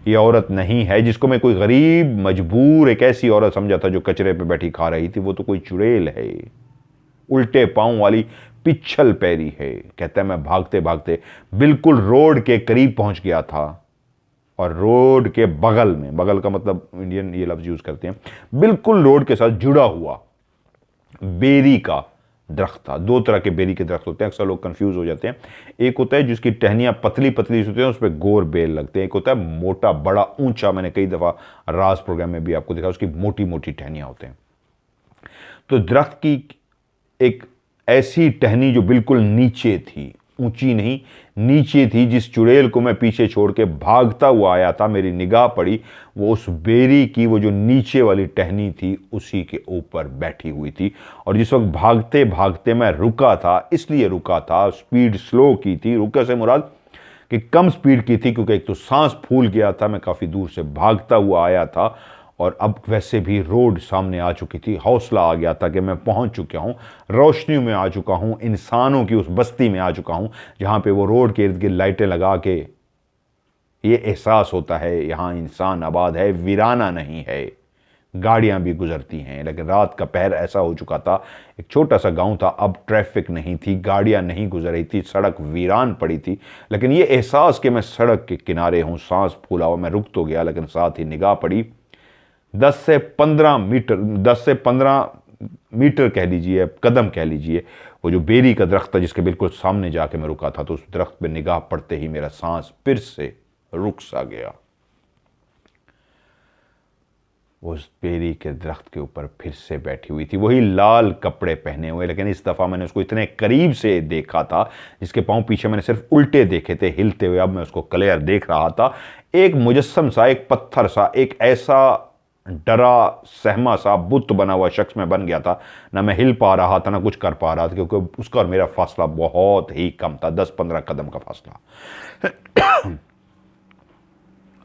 ये औरत नहीं है जिसको मैं कोई गरीब मजबूर एक ऐसी औरत समझा था जो कचरे पे बैठी खा रही थी, वो तो कोई चुड़ैल है, उल्टे पांव वाली पिछल पैरी है। कहता है मैं भागते भागते बिल्कुल रोड के करीब पहुंच गया था, और रोड के बगल में, बगल का मतलब इंडियन ये लफ्ज यूज करते हैं, बिल्कुल रोड के साथ जुड़ा हुआ बेरी का दरख्त था। दो तरह के बेरी के दरख्त होते हैं, अक्सर लोग कंफ्यूज हो जाते हैं। एक होता है जिसकी टहनियां पतली पतली होती हैं, उस पर गोर बेल लगते हैं। एक होता है मोटा बड़ा ऊंचा, मैंने कई दफा राज प्रोग्राम में भी आपको देखा, उसकी मोटी मोटी टहनियां होते हैं। तो दरख्त की एक ऐसी टहनी जो बिल्कुल नीचे थी, ऊंची नहीं नीचे थी, जिस चुड़ैल को मैं पीछे छोड़ के भागता हुआ आया था, मेरी निगाह पड़ी वो उस बेरी की, वो जो नीचे वाली टहनी थी उसी के ऊपर बैठी हुई थी। और जिस वक्त भागते भागते मैं रुका था, इसलिए रुका था, स्पीड स्लो की थी, रुका से मुराद कि कम स्पीड की थी, क्योंकि एक तो सांस फूल गया था, मैं काफ़ी दूर से भागता हुआ आया था, और अब वैसे भी रोड सामने आ चुकी थी। हौसला आ गया था कि मैं पहुंच चुका हूं, रोशनी में आ चुका हूं, इंसानों की उस बस्ती में आ चुका हूं, जहां पे वो रोड के इर्द गिर्द लाइटें लगा के ये एहसास होता है यहां इंसान आबाद है, वीराना नहीं है। गाड़ियां भी गुजरती हैं, लेकिन रात का पहर ऐसा हो चुका था, एक छोटा सा गांव था, अब ट्रैफिक नहीं थी, गाड़ियां नहीं गुजर रही थी, सड़क वीरान पड़ी थी। लेकिन ये एहसास कि मैं सड़क के किनारे हूं, सांस फूला हुआ, मैं रुक तो गया, लेकिन साथ ही निगाह पड़ी 10 से 15 मीटर कह लीजिए, कदम कह लीजिए, वो जो बेरी का दरख्त था जिसके बिल्कुल सामने जाके मैं रुका था। तो उस दरख्त पे निगाह पड़ते ही मेरा सांस फिर से रुक सा गया। उस बेरी के दरख्त के ऊपर फिर से बैठी हुई थी, वही लाल कपड़े पहने हुए, लेकिन इस दफा मैंने उसको इतने करीब से देखा था, जिसके पांव पीछे मैंने सिर्फ उल्टे देखे थे हिलते हुए, अब मैं उसको क्लियर देख रहा था। एक मुजस्सम सा, एक पत्थर सा, एक ऐसा डरा सहमा सा बुत बना हुआ शख्स में बन गया था। ना मैं हिल पा रहा था, ना कुछ कर पा रहा था, क्योंकि उसका और मेरा फासला बहुत ही कम था, 10-15 कदम का फासला।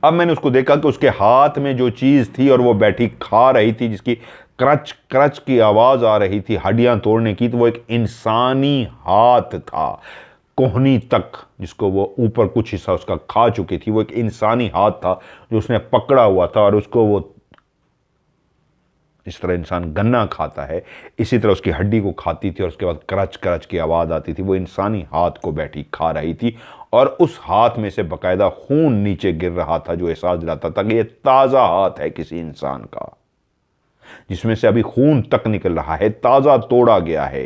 अब मैंने उसको देखा कि उसके हाथ में जो चीज थी और वो बैठी खा रही थी, जिसकी क्रच क्रच की आवाज आ रही थी हड्डियां तोड़ने की, तो वो एक इंसानी हाथ था, कोहनी तक, जिसको वो ऊपर कुछ हिस्सा उसका खा चुकी थी। वो एक इंसानी हाथ था जो उसने पकड़ा हुआ था, और उसको वो जिस तरह इंसान गन्ना खाता है, इसी तरह उसकी हड्डी को खाती थी और उसके बाद करच करच की आवाज़ आती थी। वो इंसानी हाथ को बैठी खा रही थी और उस हाथ में से बाकायदा खून नीचे गिर रहा था, जो एहसास दिलाता था कि ये ताज़ा हाथ है किसी इंसान का, जिसमें से अभी खून तक निकल रहा है, ताज़ा तोड़ा गया है,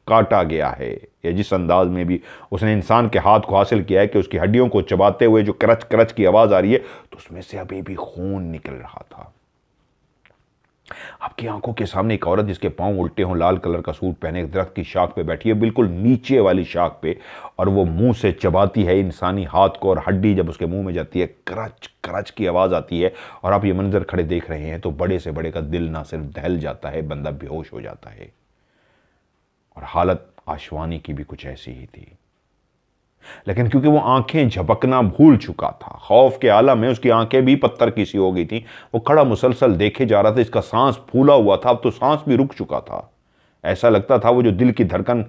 काटा गया है। या जिस अंदाज में भी उसने इंसान के हाथ को हासिल किया है कि उसकी हड्डियों को चबाते हुए जो करच करच की आवाज़ आ रही है, तो उसमें से अभी भी खून निकल रहा था। आपकी आंखों के सामने एक औरत जिसके पांव उल्टे हों, लाल कलर का सूट पहने, एक दरख्त की शाख पे बैठी है, बिल्कुल नीचे वाली शाख पे, और वो मुंह से चबाती है इंसानी हाथ को, और हड्डी जब उसके मुंह में जाती है करच करच की आवाज़ आती है। और आप ये मंजर खड़े देख रहे हैं तो बड़े से बड़े का दिल ना सिर्फ दहल जाता है, बंदा बेहोश हो जाता है। और हालत आशवानी की भी कुछ ऐसी ही थी, लेकिन क्योंकि वो आंखें झपकना भूल चुका था, खौफ के आलम में उसकी आंखें भी पत्थर की सी हो गई थी। वो खड़ा मुसलसल देखे जा रहा था, इसका सांस फूला हुआ था, अब तो सांस भी रुक चुका था। ऐसा लगता था वो जो दिल की धड़कन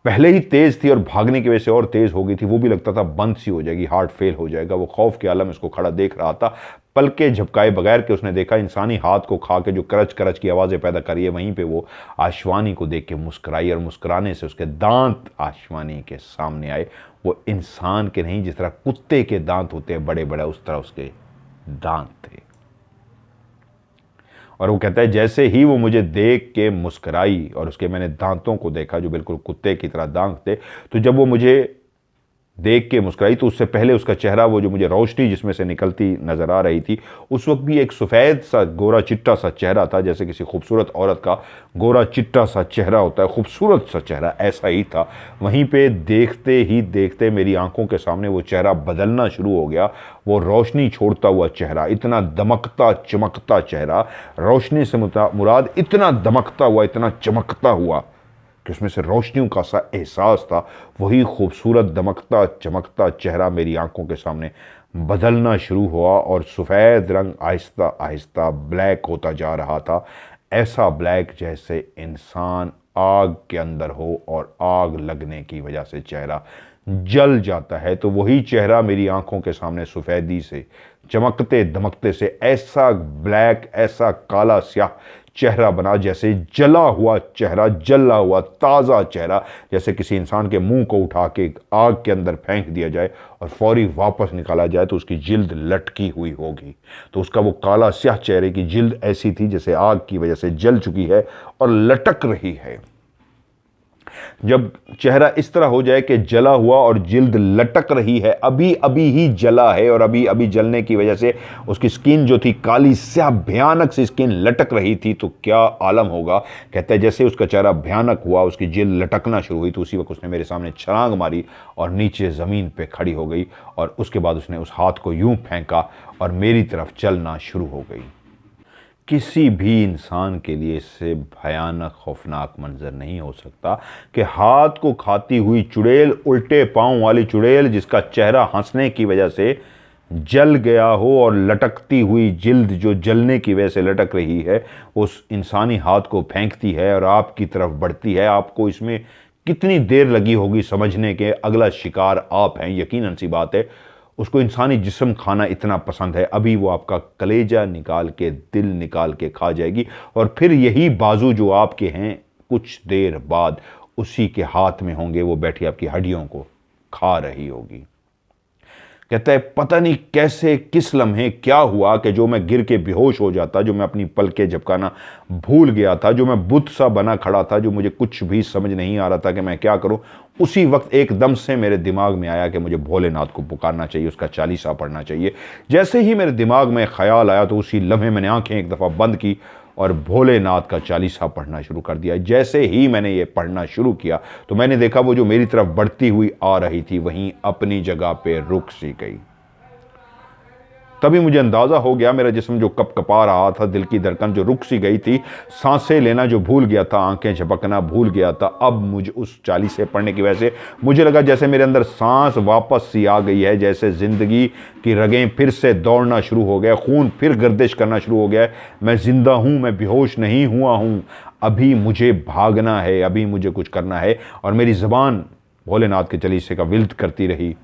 पहले ही तेज थी और भागने की वजह से और तेज हो गई थी, वो भी लगता था बंद सी हो जाएगी, हार्ट फेल हो जाएगा। वो खौफ के आलम इसको खड़ा देख रहा था। पलके झपकाए बगैर के उसने देखा इंसानी हाथ को खा के जो करच करच की आवाज़ें पैदा करी है, वहीं पे वो आशवानी को देख के मुस्कुराई, और मुस्कुराने से उसके दांत आशवानी के सामने आए। वो इंसान के नहीं, जिस तरह कुत्ते के दांत होते हैं बड़े बड़े, उस तरह उसके दांत थे। और वो कहता है जैसे ही वो मुझे देख के मुस्कुराई और उसके मैंने दांतों को देखा जो बिल्कुल कुत्ते की तरह दांत थे, तो जब वो मुझे देख के मुस्कुराई तो उससे पहले उसका चेहरा, वो जो मुझे रोशनी जिसमें से निकलती नजर आ रही थी, उस वक्त भी एक सफ़ेद सा गोरा चिट्टा सा चेहरा था, जैसे किसी खूबसूरत औरत का गोरा चिट्टा सा चेहरा होता है, खूबसूरत सा चेहरा, ऐसा ही था। वहीं पे देखते ही देखते मेरी आंखों के सामने वो चेहरा बदलना शुरू हो गया। वो रोशनी छोड़ता हुआ चेहरा, इतना दमकता चमकता चेहरा, रोशनी से मुराद इतना दमकता हुआ, इतना चमकता हुआ कि उसमें से रोशनियों का सा एहसास था। वही खूबसूरत दमकता चमकता चेहरा मेरी आंखों के सामने बदलना शुरू हुआ और सफ़ेद रंग आहिस्ता आहिस्ता ब्लैक होता जा रहा था। ऐसा ब्लैक जैसे इंसान आग के अंदर हो और आग लगने की वजह से चेहरा जल जाता है, तो वही चेहरा मेरी आंखों के सामने सफ़ेदी से, चमकते दमकते से ऐसा ब्लैक, ऐसा काला स्याह चेहरा बना, जैसे जला हुआ चेहरा, जला हुआ ताज़ा चेहरा, जैसे किसी इंसान के मुंह को उठा के आग के अंदर फेंक दिया जाए और फौरी वापस निकाला जाए तो उसकी जिल्द लटकी हुई होगी। तो उसका वो काला स्याह चेहरे की जिल्द ऐसी थी जैसे आग की वजह से जल चुकी है और लटक रही है। जब चेहरा इस तरह हो जाए कि जला हुआ और जिल्द लटक रही है, अभी अभी ही जला है और अभी अभी जलने की वजह से उसकी स्किन जो थी काली स्याह भयानक सी स्किन लटक रही थी, तो क्या आलम होगा। कहता है जैसे उसका चेहरा भयानक हुआ, उसकी जिल्द लटकना शुरू हुई, तो उसी वक्त उसने मेरे सामने छलांग मारी और नीचे ज़मीन पे खड़ी हो गई, और उसके बाद उसने उस हाथ को यूं फेंका और मेरी तरफ चलना शुरू हो गई। किसी भी इंसान के लिए इससे भयानक खौफनाक मंजर नहीं हो सकता कि हाथ को खाती हुई चुड़ैल, उल्टे पांव वाली चुड़ैल जिसका चेहरा हंसने की वजह से जल गया हो और लटकती हुई जिल्द जो जलने की वजह से लटक रही है, उस इंसानी हाथ को फेंकती है और आपकी तरफ बढ़ती है। आपको इसमें कितनी देर लगी होगी समझने के अगला शिकार आप हैं, यकीनन सी बात है। उसको इंसानी जिस्म खाना इतना पसंद है, अभी वो आपका कलेजा निकाल के, दिल निकाल के खा जाएगी, और फिर यही बाजू जो आपके हैं कुछ देर बाद उसी के हाथ में होंगे, वो बैठी आपकी हड्डियों को खा रही होगी। कहता है पता नहीं कैसे, किस लम्हे क्या हुआ कि जो मैं गिर के बेहोश हो जाता, जो मैं अपनी पलकें झपकाना भूल गया था, जो मैं बुत सा बना खड़ा था, जो मुझे कुछ भी समझ नहीं आ रहा था कि मैं क्या करूं, उसी वक्त एकदम से मेरे दिमाग में आया कि मुझे भोलेनाथ को पुकारना चाहिए, उसका चालीसा पढ़ना चाहिए। जैसे ही मेरे दिमाग में ख्याल आया तो उसी लम्हे मैंने आंखें एक दफ़ा बंद की और भोलेनाथ का चालीसा पढ़ना शुरू कर दिया। जैसे ही मैंने ये पढ़ना शुरू किया तो मैंने देखा वो जो मेरी तरफ बढ़ती हुई आ रही थी वहीं अपनी जगह पे रुक सी गई। तभी मुझे अंदाज़ा हो गया, मेरा जिस्म जो कप कपा रहा था, दिल की धड़कन जो रुक सी गई थी, सांसें लेना जो भूल गया था, आंखें झपकना भूल गया था, अब मुझे उस चालीसे पढ़ने की वजह से मुझे लगा जैसे मेरे अंदर सांस वापस सी आ गई है, जैसे ज़िंदगी की रगें फिर से दौड़ना शुरू हो गया, खून फिर गर्दिश करना शुरू हो गया। मैं ज़िंदा हूँ, मैं बेहोश नहीं हुआ हूँ, अभी मुझे भागना है, अभी मुझे कुछ करना है। और मेरी ज़बान भोलेनाथ के चालीसे का विल्द करती रही,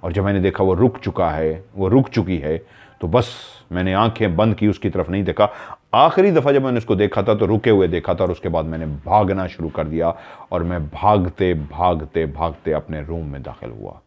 और जब मैंने देखा वो रुक चुका है, वो रुक चुकी है, तो बस मैंने आंखें बंद की, उसकी तरफ नहीं देखा। आखिरी दफ़ा जब मैंने उसको देखा था तो रुके हुए देखा था और उसके बाद मैंने भागना शुरू कर दिया और मैं भागते भागते भागते अपने रूम में दाखिल हुआ।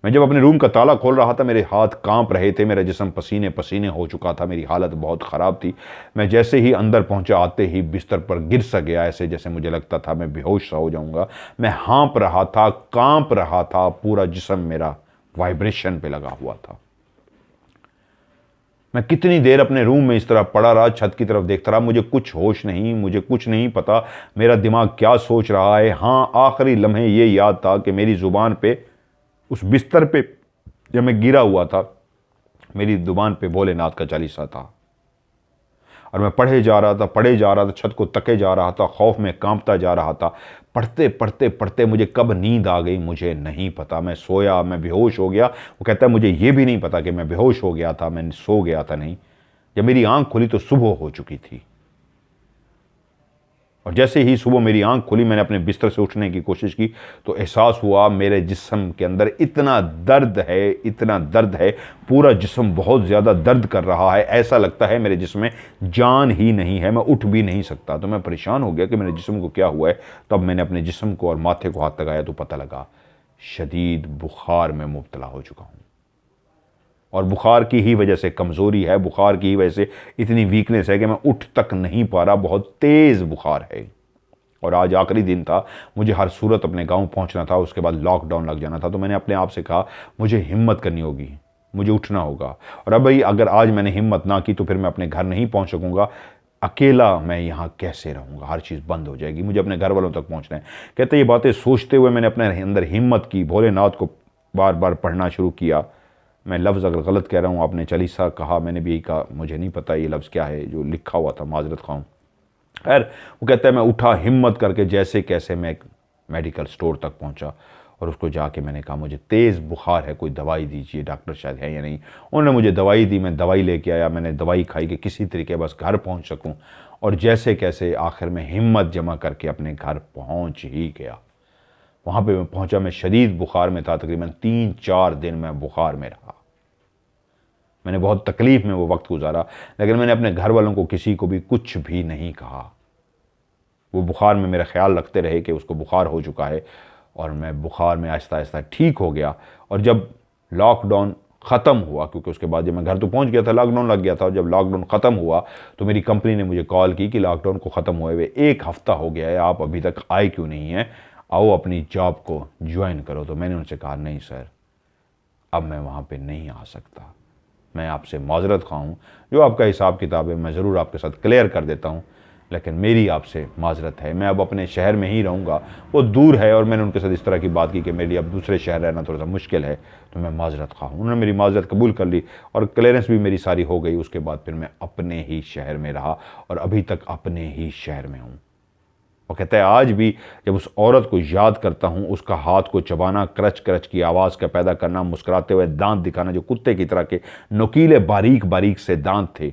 मैं जब अपने रूम का ताला खोल रहा था मेरे हाथ कांप रहे थे, मेरा जिस्म पसीने पसीने हो चुका था, मेरी हालत बहुत ख़राब थी। मैं जैसे ही अंदर पहुंचा आते ही बिस्तर पर गिर सा गया, ऐसे जैसे मुझे लगता था मैं बेहोश सा हो जाऊंगा। मैं हाँप रहा था, कांप रहा था, पूरा जिस्म मेरा वाइब्रेशन पे लगा हुआ था। मैं कितनी देर अपने रूम में इस तरह पड़ा रहा, छत की तरफ देखता रहा। मुझे कुछ होश नहीं, मुझे कुछ नहीं पता मेरा दिमाग क्या सोच रहा है। हाँ, आखिरी लम्हे ये याद था कि मेरी ज़ुबान पे, उस बिस्तर पे जब मैं गिरा हुआ था, मेरी ज़ुबान पे भोलेनाथ का चालीसा था और मैं पढ़े जा रहा था, छत को तके जा रहा था, खौफ में कांपता जा रहा था। पढ़ते पढ़ते पढ़ते मुझे कब नींद आ गई मुझे नहीं पता। मैं सोया, मैं बेहोश हो गया। वो कहता है मुझे ये भी नहीं पता कि मैं बेहोश हो गया था, मैं सो गया था नहीं। जब मेरी आंख खुली तो सुबह हो चुकी थी और जैसे ही सुबह मेरी आंख खुली, मैंने अपने बिस्तर से उठने की कोशिश की तो एहसास हुआ मेरे जिस्म के अंदर इतना दर्द है, इतना दर्द है, पूरा जिस्म बहुत ज़्यादा दर्द कर रहा है। ऐसा लगता है मेरे जिस्म में जान ही नहीं है, मैं उठ भी नहीं सकता। तो मैं परेशान हो गया कि मेरे जिस्म को क्या हुआ है। तब मैंने अपने जिस्म को और माथे को हाथ लगाया तो पता लगा शदीद बुखार में मुब्तला हो चुका हूँ और बुखार की ही वजह से कमज़ोरी है, बुखार की ही वजह से इतनी वीकनेस है कि मैं उठ तक नहीं पा रहा, बहुत तेज़ बुखार है। और आज आखिरी दिन था, मुझे हर सूरत अपने गांव पहुंचना था, उसके बाद लॉकडाउन लग जाना था। तो मैंने अपने आप से कहा मुझे हिम्मत करनी होगी, मुझे उठना होगा। और अब भाई अगर आज मैंने हिम्मत ना की तो फिर मैं अपने घर नहीं पहुँच सकूँगा। अकेला मैं यहाँ कैसे रहूँगा, हर चीज़ बंद हो जाएगी, मुझे अपने घर वालों तक पहुँचना है। कहते ये बातें सोचते हुए मैंने अपने अंदर हिम्मत की, भोलेनाथ को बार बार पढ़ना शुरू किया। मैं लफ्ज़ अगर गलत कह रहा हूँ, आपने चालीसा कहा, मैंने भी यही कहा, मुझे नहीं पता ये लफ्ज़ क्या है जो लिखा हुआ था, माजरत खाऊँ। खैर वो कहता है मैं उठा हिम्मत करके, जैसे कैसे मैं एक मेडिकल स्टोर तक पहुँचा और उसको जाके मैंने कहा मुझे तेज़ बुखार है, कोई दवाई दीजिए, डॉक्टर शायद है या नहीं। उन्होंने मुझे दवाई दी, मैं दवाई लेके आया, मैंने दवाई खाई कि किसी तरीके बस घर पहुँच सकूँ। और जैसे कैसे आखिर में हिम्मत जमा करके अपने घर पहुँच ही गया। वहाँ पे मैं पहुँचा, मैं शदीद बुखार में था, तकरीबन 3-4 दिन मैं बुखार में रहा। मैंने बहुत तकलीफ़ में वो वक्त गुजारा, लेकिन मैंने अपने घर वालों को किसी को भी कुछ भी नहीं कहा। वो बुखार में मेरा ख्याल रखते रहे कि उसको बुखार हो चुका है और मैं बुखार में आहिस्ता आहिस्ता ठीक हो गया। और जब लॉकडाउन ख़त्म हुआ, क्योंकि उसके बाद जब मैं घर तो पहुंच गया था, लॉकडाउन लग गया था, और जब लॉकडाउन ख़त्म हुआ तो मेरी कंपनी ने मुझे कॉल की कि लॉकडाउन को ख़त्म हुए हुए 1 हफ़्ता हो गया है, आप अभी तक आए क्यों नहीं हैं, आओ अपनी जॉब को ज्वाइन करो। तो मैंने उनसे कहा नहीं सर, अब मैं वहाँ पर नहीं आ सकता, मैं आपसे माजरत खा हूँ, जो आपका हिसाब किताब है मैं ज़रूर आपके साथ क्लियर कर देता हूँ, लेकिन मेरी आपसे माजरत है, मैं अब अपने शहर में ही रहूँगा। वो दूर है और मैंने उनके साथ इस तरह की बात की कि मेरे लिए अब दूसरे शहर रहना थोड़ा सा मुश्किल है, तो मैं माजरत खा हूँ। उन्होंने मेरी माजरत कबूल कर ली और क्लियरेंस भी मेरी सारी हो गई। उसके बाद फिर मैं अपने ही शहर में रहा और अभी तक अपने ही शहर में हूँ। वो कहता है आज भी जब उस औरत को याद करता हूँ, उसका हाथ को चबाना, क्रच क्रच की आवाज़ का पैदा करना, मुस्कुराते हुए दांत दिखाना, जो कुत्ते की तरह के नुकीले बारीक बारीक से दांत थे,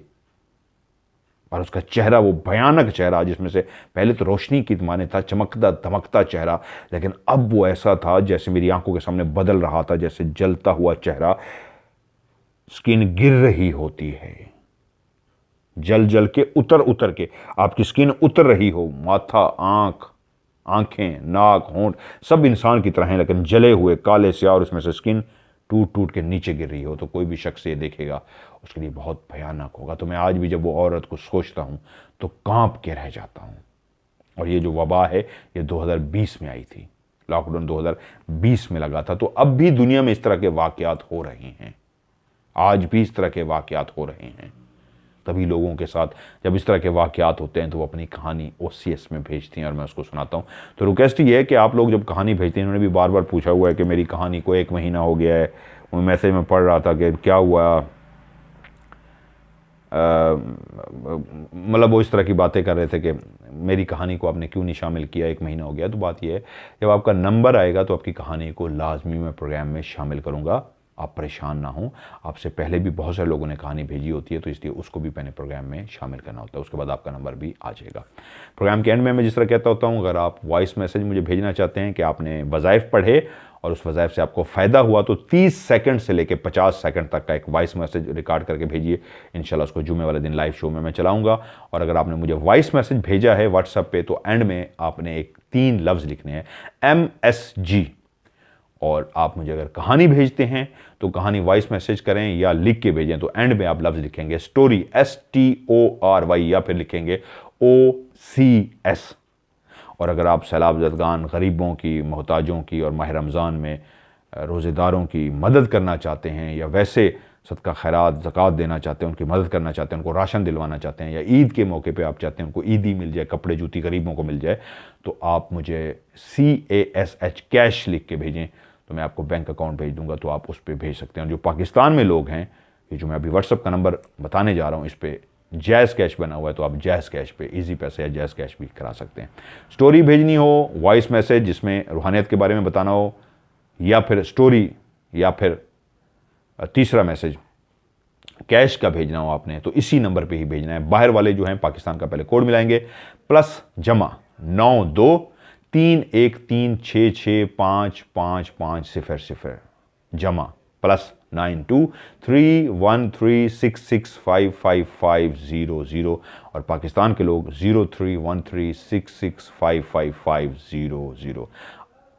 और उसका चेहरा, वो भयानक चेहरा जिसमें से पहले तो रोशनी की माने था, चमकता धमकता चेहरा, लेकिन अब वो ऐसा था जैसे मेरी आंखों के सामने बदल रहा था, जैसे जलता हुआ चेहरा, स्किन गिर रही होती है, जल जल के उतर उतर के आपकी स्किन उतर रही हो, माथा, आंखें, नाक, होंठ सब इंसान की तरह हैं, लेकिन जले हुए काले स्याह, और उसमें से स्किन टूट टूट के नीचे गिर रही हो, तो कोई भी शख्स ये देखेगा उसके लिए बहुत भयानक होगा। तो मैं आज भी जब वो औरत को सोचता हूँ तो कांप के रह जाता हूँ। और ये जो वबा है ये 2020 में आई थी, लॉकडाउन 2020 में लगा था। तो अब भी दुनिया में इस तरह के वाक़यात हो रहे हैं, आज भी इस तरह के वाक़यात हो रहे हैं। तभी लोगों के साथ जब इस तरह के वाक़यात होते हैं तो वो अपनी कहानी OCS में भेजती हैं और मैं उसको सुनाता हूँ। तो रिक्वेस्ट ये है कि आप लोग जब कहानी भेजते हैं, इन्होंने भी बार बार पूछा हुआ है कि मेरी कहानी को 1 महीना हो गया है, वो मैसेज में पढ़ रहा था कि क्या हुआ, मतलब वो इस तरह की बातें कर रहे थे कि मेरी कहानी को आपने क्यों नहीं शामिल किया, 1 महीना हो गया। तो बात यह है, जब आपका नंबर आएगा तो आपकी कहानी को लाजमी मैं प्रोग्राम में शामिल करूँगा, आप परेशान ना हों। आपसे पहले भी बहुत सारे लोगों ने कहानी भेजी होती है, तो इसलिए उसको भी मैंने प्रोग्राम में शामिल करना होता है। उसके बाद आपका नंबर भी आ जाएगा। प्रोग्राम के एंड में मैं जिस तरह कहता होता हूँ, अगर आप वॉइस मैसेज मुझे भेजना चाहते हैं कि आपने वज़ाइफ पढ़े और उस वज़ाइफ से आपको फ़ायदा हुआ, तो 30 सेकंड से लेकर 50 सेकंड तक का एक वॉइस मैसेज रिकॉर्ड करके भेजिए। इंशाल्लाह उसको जुमे वाले दिन लाइव शो में मैं चलाऊँगा। और अगर आपने मुझे वॉइस मैसेज भेजा है व्हाट्सएप पे, तो एंड में आपने एक 3 लफ्ज़ लिखने हैं, MSG। और आप मुझे अगर कहानी भेजते हैं तो कहानी वॉइस मैसेज करें या लिख के भेजें, तो एंड में आप लफ्ज़ लिखेंगे स्टोरी, STORY, या फिर लिखेंगे OCS। और अगर आप सैलाब ज़दगान, गरीबों की, मोहताजों की और माह रमज़ान में रोज़ेदारों की मदद करना चाहते हैं, या वैसे सदका खैरात ज़कात देना चाहते हैं, उनकी मदद करना चाहते हैं, उनको राशन दिलवाना चाहते हैं, या ईद के मौके पे आप चाहते हैं उनको ईदी मिल जाए, कपड़े जूती गरीबों को मिल जाए, तो आप मुझे CASH कैश लिख के भेजें, तो मैं आपको बैंक अकाउंट भेज दूंगा, तो आप उस पर भेज सकते हैं। और जो पाकिस्तान में लोग हैं, ये जो मैं अभी व्हाट्सअप का नंबर बताने जा रहा हूँ, इस पर जैज़ कैश बना हुआ है, तो आप जैज़ कैश पे इजी पैसे या जैज़ कैश भी करा सकते हैं। स्टोरी भेजनी हो, वॉइस मैसेज जिसमें रूहानियत के बारे में बताना हो, या फिर स्टोरी, या फिर तीसरा मैसेज कैश का भेजना हो आपने, तो इसी नंबर पे ही भेजना है। बाहर वाले जो हैं पाकिस्तान का पहले कोड मिलाएंगे, प्लस जमा 923136655500, जमा प्लस 923136655500, और पाकिस्तान के लोग 031366555500,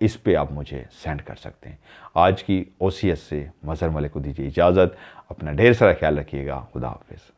इस पे आप मुझे सेंड कर सकते हैं। आज की OCS से मज़हर मलिक को दीजिए इजाज़त। अपना ढेर सारा ख्याल रखिएगा। खुदा हाफिज़।